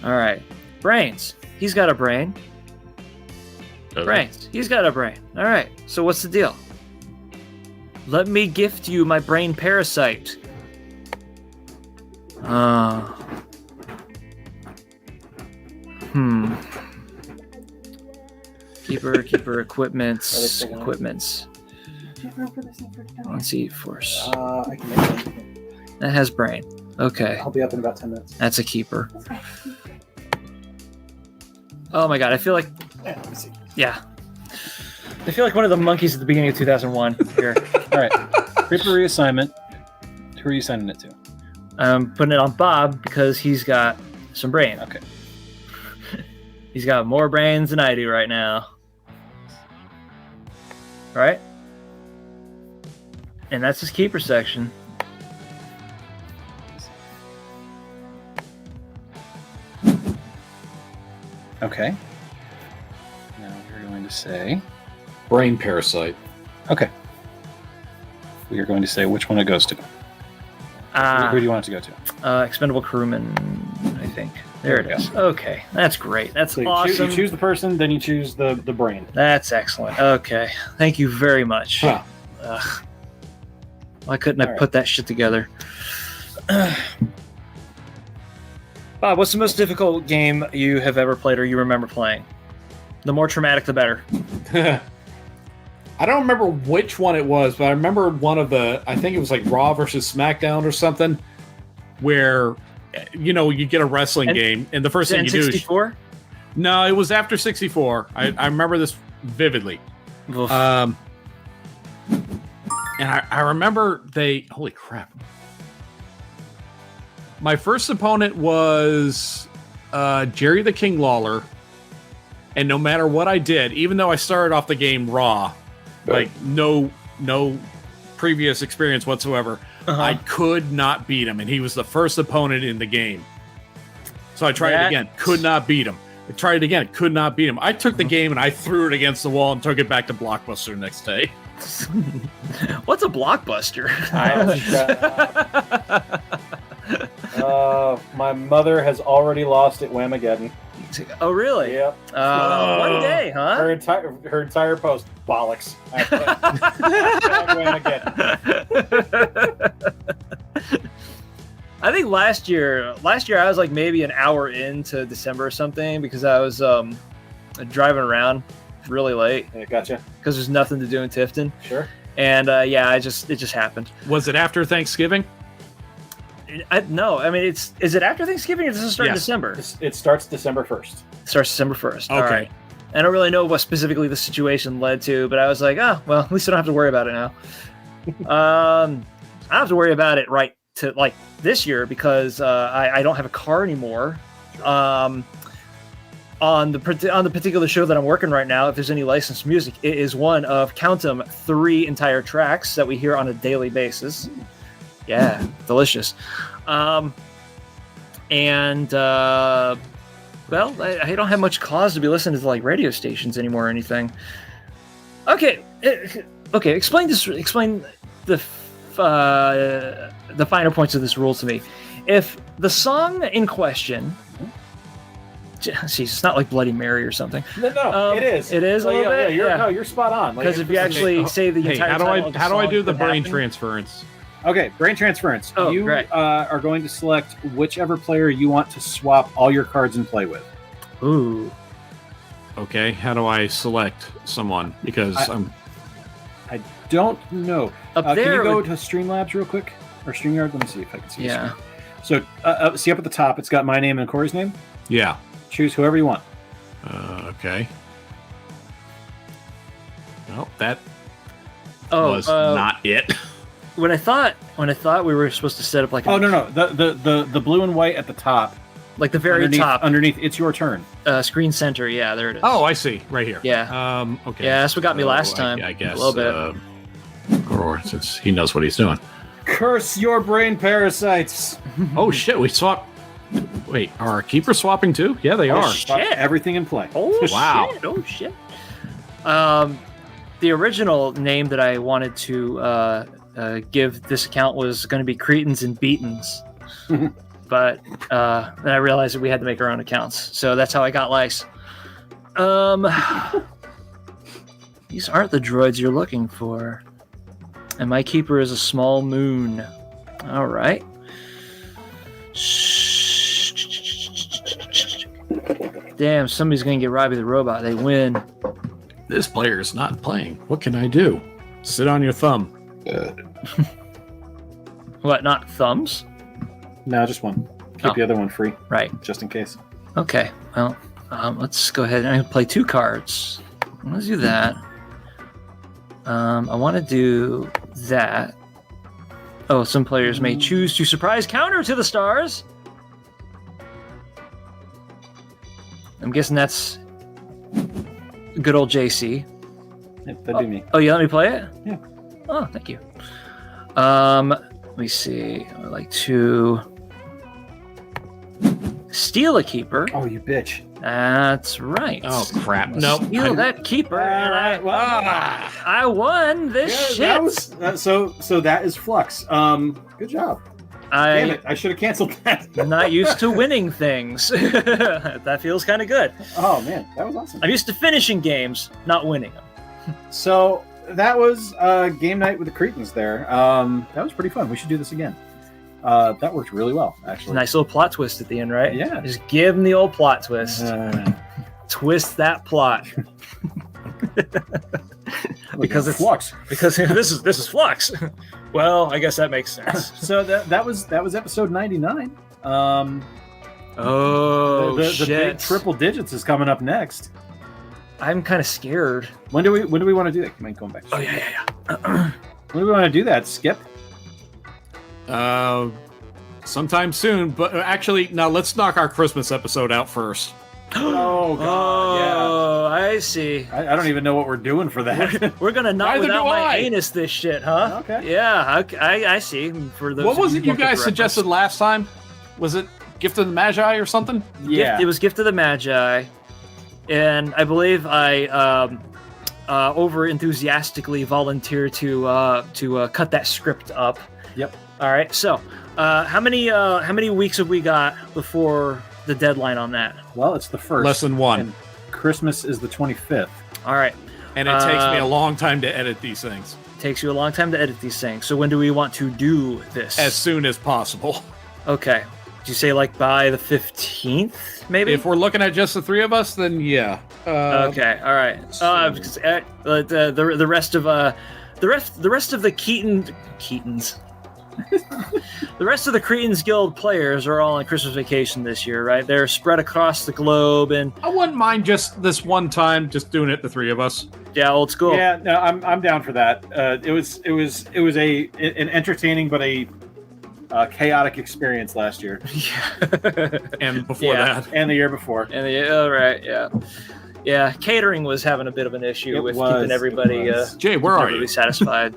[SPEAKER 5] All right. Brains. He's got a brain. Brains. He's got a brain. All right. So what's the deal? Let me gift you my brain parasite. Keeper equipments. Let's see, force.
[SPEAKER 4] I can make it.
[SPEAKER 5] That has brain. Okay.
[SPEAKER 4] I'll be up in about 10 minutes.
[SPEAKER 5] That's a keeper. Oh my god, I feel like
[SPEAKER 4] Yeah, let me see.
[SPEAKER 5] yeah. I feel like one of the monkeys at the beginning of 2001 here.
[SPEAKER 4] All right. Creeper reassignment. Who are you sending it to?
[SPEAKER 5] I'm putting it on Bob because he's got some brain.
[SPEAKER 4] Okay.
[SPEAKER 5] He's got more brains than I do right now. Right? And that's his keeper section.
[SPEAKER 4] Okay. Now we're going to say.
[SPEAKER 6] Brain parasite.
[SPEAKER 4] Okay. We are going to say which one it goes to. Who do you want it to go to?
[SPEAKER 5] Expendable crewman, I think. There it is. Okay, that's great. That's
[SPEAKER 4] So
[SPEAKER 5] awesome.
[SPEAKER 4] you choose the person, then you choose the brain.
[SPEAKER 5] That's excellent. Okay, thank you very much.
[SPEAKER 6] Huh.
[SPEAKER 5] Ugh. Why couldn't I
[SPEAKER 4] All right.
[SPEAKER 5] put that shit together? Bob, what's the most difficult game you have ever played or you remember playing? The more traumatic, the better.
[SPEAKER 6] I don't remember which one it was, but I remember one of the, I think it was like Raw versus SmackDown or something, where, you know, you get a wrestling game, and the first thing you do is...
[SPEAKER 5] N64?
[SPEAKER 6] No, it was after 64. I remember this vividly.
[SPEAKER 5] Oof.
[SPEAKER 6] And I remember holy crap. My first opponent was Jerry the King Lawler. And no matter what I did, even though I started off the game raw, like no previous experience whatsoever, I could not beat him. And he was the first opponent in the game. So I tried it again. Could not beat him. I tried it again. Could not beat him. I took the game and I threw it against the wall and took it back to Blockbuster the next day.
[SPEAKER 5] What's a Blockbuster?
[SPEAKER 4] My mother has already lost at Whamageddon.
[SPEAKER 5] Oh, really?
[SPEAKER 4] Yep.
[SPEAKER 5] One day, huh?
[SPEAKER 4] Her entire post, bollocks.
[SPEAKER 5] I think last year I was like maybe an hour into December or something because I was driving around really late.
[SPEAKER 4] Yeah, gotcha.
[SPEAKER 5] Because there's nothing to do in Tifton.
[SPEAKER 4] Sure.
[SPEAKER 5] And it just happened.
[SPEAKER 6] Was it after Thanksgiving?
[SPEAKER 5] No, I mean is it after Thanksgiving or does it start in December?
[SPEAKER 4] It starts December 1st.
[SPEAKER 5] It starts December 1st.
[SPEAKER 6] Okay.
[SPEAKER 5] All right. I don't really know what specifically the situation led to, but I was like, oh well, at least I don't have to worry about it now. I don't have to worry about it this year because I don't have a car anymore. On the particular show that I'm working right now, if there's any licensed music, it is one of, count them, 3 entire tracks that we hear on a daily basis. Yeah, delicious. Well, I don't have much cause to be listening to like radio stations anymore or anything. Okay. Explain the finer points of this rule to me. If the song in question, geez, it's not like Bloody Mary or something.
[SPEAKER 4] No, it is.
[SPEAKER 5] It is a little bit.
[SPEAKER 4] You're spot on.
[SPEAKER 5] Because if you actually say the entire
[SPEAKER 6] how do I do the brain
[SPEAKER 5] happen?
[SPEAKER 6] transference?
[SPEAKER 4] Okay, brain transference.
[SPEAKER 5] Oh,
[SPEAKER 4] you
[SPEAKER 5] right.
[SPEAKER 4] are going to select whichever player you want to swap all your cards and play with.
[SPEAKER 5] Ooh.
[SPEAKER 6] Okay, how do I select someone? Because
[SPEAKER 4] I don't know.
[SPEAKER 5] Up
[SPEAKER 4] Can
[SPEAKER 5] there
[SPEAKER 4] you go to Streamlabs real quick? Or StreamYard? Let me see if I can see
[SPEAKER 5] Yeah.
[SPEAKER 4] So, see up at the top, it's got my name and Corey's name.
[SPEAKER 6] yeah.
[SPEAKER 4] Choose whoever you want.
[SPEAKER 6] Okay. Well, that
[SPEAKER 5] Oh,
[SPEAKER 6] was not it.
[SPEAKER 5] When I thought we were supposed to set up like
[SPEAKER 4] Oh no, the blue and white at the top,
[SPEAKER 5] like the very top
[SPEAKER 4] underneath. It's your turn.
[SPEAKER 5] Screen center. Yeah, there it is.
[SPEAKER 6] Oh, I see. Right here.
[SPEAKER 5] Yeah.
[SPEAKER 6] Okay.
[SPEAKER 5] Yeah, that's what got me last time.
[SPEAKER 6] I guess.
[SPEAKER 5] A little bit.
[SPEAKER 6] Or since he knows what he's doing.
[SPEAKER 4] Curse your brain parasites.
[SPEAKER 6] Oh shit! We swap. Wait, are our keepers swapping too? Yeah, they are.
[SPEAKER 5] Shit.
[SPEAKER 4] Everything in play.
[SPEAKER 5] Oh
[SPEAKER 6] Wow.
[SPEAKER 5] shit! Oh shit! The original name that I wanted to give this account was going to be Cretins and Beatins, but then I realized that we had to make our own accounts, so that's how I got Lice. These aren't the droids you're looking for, and my keeper is a small moon. All right. Damn, somebody's going to get Robbie the Robot. They win.
[SPEAKER 6] This player is not playing. What can I do? Sit on your thumb.
[SPEAKER 5] What, not thumbs?
[SPEAKER 4] No, just one. Keep the other one free.
[SPEAKER 5] Right.
[SPEAKER 4] Just in case.
[SPEAKER 5] Okay, well, let's go ahead and play 2 cards. Let's do that. I want to do that. Oh, some players may choose to surprise counter to the stars. I'm guessing that's good old JC.
[SPEAKER 4] Yep, that'd be me.
[SPEAKER 5] Oh, you let me play it?
[SPEAKER 4] Yeah.
[SPEAKER 5] Oh, thank you. Let me see. I would like to steal a keeper.
[SPEAKER 4] Oh, you bitch.
[SPEAKER 5] That's right.
[SPEAKER 6] Oh crap! Nope.
[SPEAKER 5] Steal that keeper, and I won this shit.
[SPEAKER 4] That was, so that is Flux. Good job. Damn it! I should have canceled that.
[SPEAKER 5] I'm not used to winning things. That feels kind of good.
[SPEAKER 4] Oh man, that was awesome.
[SPEAKER 5] I'm used to finishing games, not winning them.
[SPEAKER 4] So that was game night with the Cretins there. That was pretty fun. We should do this again. That worked really well, actually.
[SPEAKER 5] Nice little plot twist at the end, right?
[SPEAKER 4] Yeah.
[SPEAKER 5] Just give them the old plot twist. Twist that plot. Because it's
[SPEAKER 4] Flux.
[SPEAKER 5] Because this is Flux. Well, I guess that makes sense.
[SPEAKER 4] So that was episode 99.
[SPEAKER 5] Oh,
[SPEAKER 4] the
[SPEAKER 5] shit!
[SPEAKER 4] big triple digits is coming up next.
[SPEAKER 5] I'm kind of scared.
[SPEAKER 4] When do we want to do that? Am I going back?
[SPEAKER 5] Oh yeah.
[SPEAKER 4] When do we want to do that, Skip?
[SPEAKER 6] Sometime soon. But actually, now let's knock our Christmas episode out first.
[SPEAKER 4] Oh, God,
[SPEAKER 5] I see.
[SPEAKER 4] yeah. I don't even know what we're doing for that.
[SPEAKER 5] We're gonna knock
[SPEAKER 6] Neither
[SPEAKER 5] without
[SPEAKER 6] do
[SPEAKER 5] my
[SPEAKER 6] I.
[SPEAKER 5] anus this shit, huh?
[SPEAKER 4] Okay.
[SPEAKER 5] Yeah, I see. For those
[SPEAKER 6] What was
[SPEAKER 5] of
[SPEAKER 6] it you
[SPEAKER 5] who don't get
[SPEAKER 6] guys
[SPEAKER 5] the
[SPEAKER 6] suggested last time? Was it Gift of the Magi or something?
[SPEAKER 4] Yeah.
[SPEAKER 5] It was Gift of the Magi, and I believe I over enthusiastically volunteered to cut that script up.
[SPEAKER 4] Yep.
[SPEAKER 5] All right. So, how many weeks have we got before the deadline on that?
[SPEAKER 4] Well, it's the first.
[SPEAKER 6] Less than one.
[SPEAKER 4] And Christmas is the 25th.
[SPEAKER 5] All right.
[SPEAKER 6] And it takes me a long time to edit these things.
[SPEAKER 5] Takes you a long time to edit these things. So when do we want to do this?
[SPEAKER 6] As soon as possible.
[SPEAKER 5] Okay. Do you say like by the 15th, maybe?
[SPEAKER 6] If we're looking at just the three of us, then yeah.
[SPEAKER 5] Okay. All right. The rest of the Cretins. The rest of the Cretins Guild players are all on Christmas vacation this year, right? They're spread across the globe, and
[SPEAKER 6] I wouldn't mind just this one time, just doing it the three of us.
[SPEAKER 5] yeah, old school.
[SPEAKER 4] Yeah, no, I'm down for that. It was an entertaining but a chaotic experience last year
[SPEAKER 6] And before
[SPEAKER 5] Yeah.
[SPEAKER 6] that.
[SPEAKER 4] and the year before.
[SPEAKER 5] And all right, yeah. Yeah, catering was having a bit of an issue with keeping everybody
[SPEAKER 6] Jay, where are
[SPEAKER 5] really
[SPEAKER 6] you?
[SPEAKER 5] satisfied.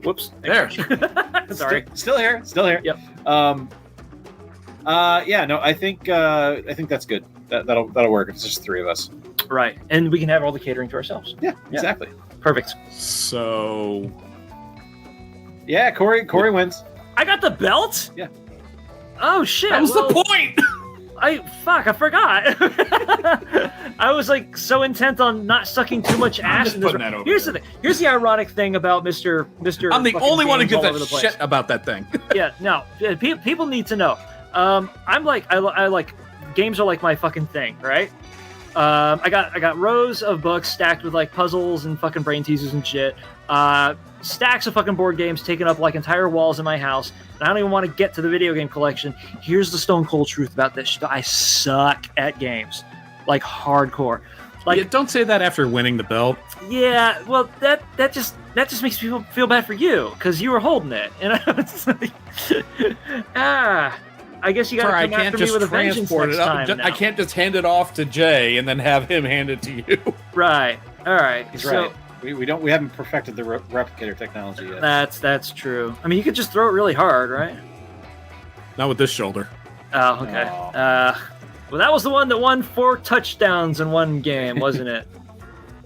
[SPEAKER 4] Whoops.
[SPEAKER 6] There.
[SPEAKER 5] Sorry.
[SPEAKER 4] Still here.
[SPEAKER 5] Yep.
[SPEAKER 4] Yeah. No, I think that's good. That'll work. If it's just three of us.
[SPEAKER 5] Right, and we can have all the catering to ourselves.
[SPEAKER 4] Yeah. Exactly.
[SPEAKER 5] Perfect.
[SPEAKER 6] So
[SPEAKER 4] Yeah. Corey wins.
[SPEAKER 5] I got the belt.
[SPEAKER 4] Yeah.
[SPEAKER 5] Oh shit!
[SPEAKER 6] that was
[SPEAKER 5] well,
[SPEAKER 6] the point.
[SPEAKER 5] I forgot. I was like so intent on not sucking too much ass.
[SPEAKER 6] just
[SPEAKER 5] in this
[SPEAKER 6] putting that over
[SPEAKER 5] Here's
[SPEAKER 6] there.
[SPEAKER 5] the thing. Here's the ironic thing about Mr.
[SPEAKER 6] I'm the
[SPEAKER 5] fucking
[SPEAKER 6] only one who
[SPEAKER 5] games
[SPEAKER 6] gives
[SPEAKER 5] all
[SPEAKER 6] a
[SPEAKER 5] over the place.
[SPEAKER 6] shit about that thing.
[SPEAKER 5] Yeah, no. People need to know. I'm like I like games are like my fucking thing, right? I got rows of books stacked with like puzzles and fucking brain teasers and shit. Stacks of fucking board games taking up like entire walls in my house. And I don't even want to get to the video game collection. Here's the stone cold truth about this shit. I suck at games, like hardcore. Like,
[SPEAKER 6] Yeah, don't say that after winning the belt.
[SPEAKER 5] yeah, well, that just makes me feel bad for you because you were holding it, and I was like, I guess you got to
[SPEAKER 6] Sorry, I
[SPEAKER 5] come
[SPEAKER 6] can't
[SPEAKER 5] after me
[SPEAKER 6] just
[SPEAKER 5] with a vengeance
[SPEAKER 6] transport
[SPEAKER 5] next
[SPEAKER 6] it up.
[SPEAKER 5] time.
[SPEAKER 6] I
[SPEAKER 5] now.
[SPEAKER 6] can't just hand it off to Jay and then have him hand it to you.
[SPEAKER 5] Right. All right.
[SPEAKER 4] He's
[SPEAKER 5] so
[SPEAKER 4] right. We haven't perfected the replicator technology yet.
[SPEAKER 5] that's true. I mean, you could just throw it really hard, right?
[SPEAKER 6] Not with this shoulder.
[SPEAKER 5] Oh, okay.
[SPEAKER 4] Aw.
[SPEAKER 5] Well, that was the one that won 4 touchdowns in one game, wasn't it?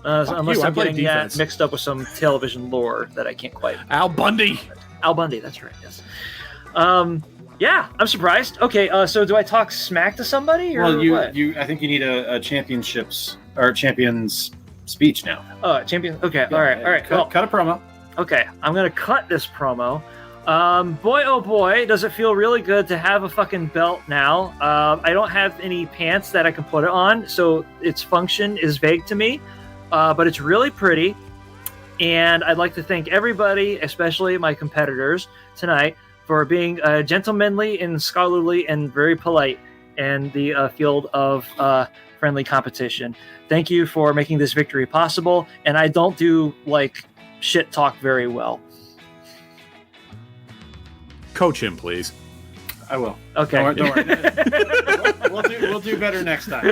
[SPEAKER 5] Unless
[SPEAKER 6] you, I
[SPEAKER 5] I'm
[SPEAKER 6] play
[SPEAKER 5] getting
[SPEAKER 6] defense.
[SPEAKER 5] that mixed up with some television lore that I can't quite.
[SPEAKER 6] Al Bundy.
[SPEAKER 5] Al Bundy, that's right. Yes. Yeah, I'm surprised. Okay, so do I talk smack to somebody or
[SPEAKER 4] Well,
[SPEAKER 5] what?
[SPEAKER 4] I think you need a champions speech now.
[SPEAKER 5] Oh, champion. Okay, all right.
[SPEAKER 4] Cut a promo.
[SPEAKER 5] Okay, I'm gonna cut this promo. Boy, oh boy, does it feel really good to have a fucking belt now. I don't have any pants that I can put it on, so its function is vague to me, but it's really pretty. And I'd like to thank everybody, especially my competitors tonight, for being gentlemanly and scholarly and very polite in the field of friendly competition. Thank you for making this victory possible. And I don't do like shit talk very well.
[SPEAKER 6] Coach him, please.
[SPEAKER 4] I will.
[SPEAKER 5] Okay.
[SPEAKER 4] Don't worry. We'll do better next time.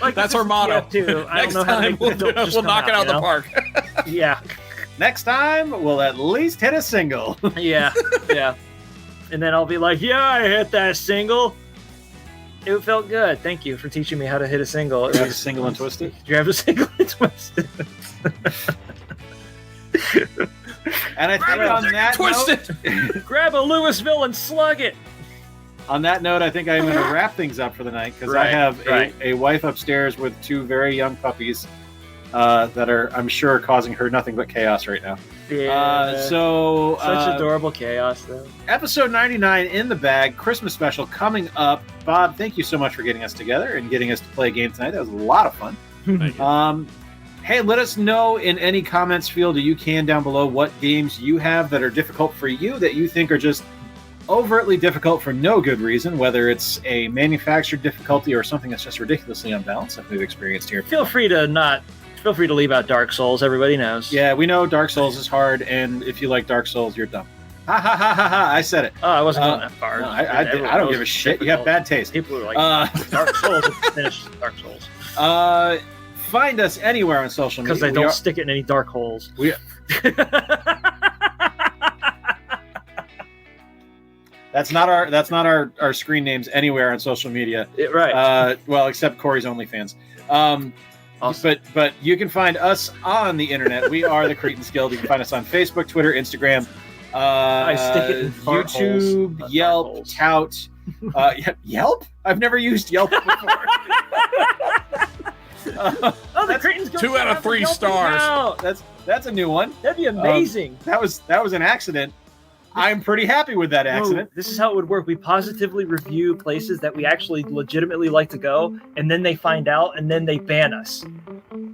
[SPEAKER 5] Like,
[SPEAKER 6] That's
[SPEAKER 5] this
[SPEAKER 6] our
[SPEAKER 5] is
[SPEAKER 6] motto.
[SPEAKER 5] TF2. I
[SPEAKER 6] Next
[SPEAKER 5] don't know how to
[SPEAKER 6] time
[SPEAKER 5] make
[SPEAKER 6] we'll,
[SPEAKER 5] the joke just
[SPEAKER 6] we'll
[SPEAKER 5] come
[SPEAKER 6] knock it out of
[SPEAKER 5] you
[SPEAKER 6] the
[SPEAKER 5] know?
[SPEAKER 6] park.
[SPEAKER 5] Yeah.
[SPEAKER 4] Next time, we'll at least hit a single.
[SPEAKER 5] Yeah. And then I'll be like, yeah, I hit that single. It felt good. Thank you for teaching me how to hit a single. It
[SPEAKER 4] Grab a
[SPEAKER 5] was
[SPEAKER 4] single and twist it.
[SPEAKER 5] Grab a single and twist it.
[SPEAKER 4] And I think on that
[SPEAKER 6] Twist
[SPEAKER 4] note,
[SPEAKER 6] it.
[SPEAKER 5] Grab a Louisville and slug it.
[SPEAKER 4] on that note, I think I'm going to wrap things up for the night because I
[SPEAKER 5] Right,
[SPEAKER 4] have
[SPEAKER 5] right.
[SPEAKER 4] a wife upstairs with 2 very young puppies that are, I'm sure, causing her nothing but chaos right now.
[SPEAKER 5] Yeah. Such adorable chaos, though.
[SPEAKER 4] Episode 99 in the bag, Christmas special coming up. Bob, thank you so much for getting us together and getting us to play a game tonight. That was a lot of fun.
[SPEAKER 6] Thank you.
[SPEAKER 4] Hey, let us know in any comments field you can down below what games you have that are difficult for you, that you think are just overtly difficult for no good reason, whether it's a manufactured difficulty or something that's just ridiculously unbalanced, like we've experienced here.
[SPEAKER 5] Feel free to not Feel free to leave out Dark Souls. Everybody knows.
[SPEAKER 4] Yeah, we know Dark Souls is hard, and if you like Dark Souls, you're dumb. Ha ha ha ha ha! I said it.
[SPEAKER 5] Oh, I wasn't going that far.
[SPEAKER 4] No, I don't give a shit. You have bad taste.
[SPEAKER 5] People are like Dark Souls. Finish Dark Souls.
[SPEAKER 4] Find us anywhere on social media
[SPEAKER 5] because they don't stick it in any dark holes.
[SPEAKER 4] That's not our screen names anywhere on social media.
[SPEAKER 5] Right.
[SPEAKER 4] Well, except Corey's OnlyFans. Awesome. But you can find us on the internet. We are the Cretins Guild. You can find us on Facebook, Twitter, Instagram,
[SPEAKER 5] I stick it in
[SPEAKER 4] YouTube,
[SPEAKER 5] holes,
[SPEAKER 4] Yelp, Tout. Yelp? I've never used Yelp before.
[SPEAKER 5] The Cretins Guild
[SPEAKER 6] 2 out of 3 stars.
[SPEAKER 4] That's a new one.
[SPEAKER 5] That'd be amazing.
[SPEAKER 4] That was an accident. I'm pretty happy with that accident.
[SPEAKER 5] This is how it would work. We positively review places that we actually legitimately like to go, and then they find out, and then they ban us.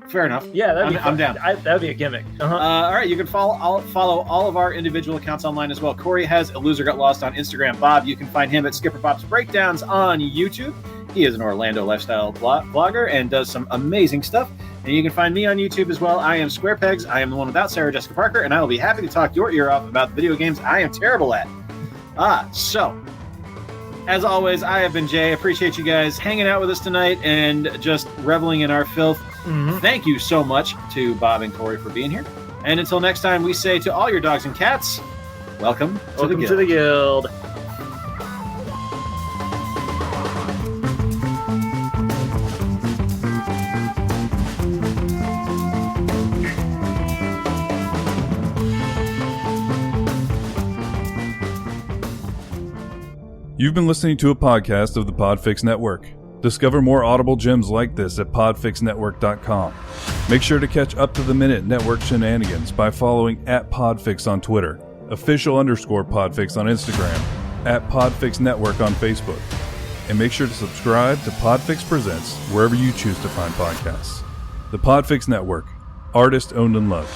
[SPEAKER 4] Fair enough.
[SPEAKER 5] Yeah,
[SPEAKER 4] I'm down.
[SPEAKER 5] That'd be a gimmick.
[SPEAKER 4] All right, you can follow all of our individual accounts online as well. Corey has a Loser Got Lost on Instagram. Bob, you can find him at Skipper Pop's Breakdowns on YouTube. He is an Orlando lifestyle blogger and does some amazing stuff. And you can find me on YouTube as well. I am Square Pegs. I am the one without Sarah Jessica Parker, and I will be happy to talk your ear off about the video games I am terrible at. So, as always, I have been Jay. Appreciate you guys hanging out with us tonight and just reveling in our filth.
[SPEAKER 5] Mm-hmm.
[SPEAKER 4] Thank you so much to Bob and Corey for being here. And until next time, we say to all your dogs and cats, welcome to the Guild.
[SPEAKER 2] You've been listening to a podcast of the PODFIX Network. Discover more audible gems like this at podfixnetwork.com. Make sure to catch up-to-the-minute network shenanigans by following @PodFix on Twitter, official_PodFix on Instagram, @PodFix Network on Facebook. And make sure to subscribe to PodFix Presents wherever you choose to find podcasts. The PodFix Network, artist owned and loved.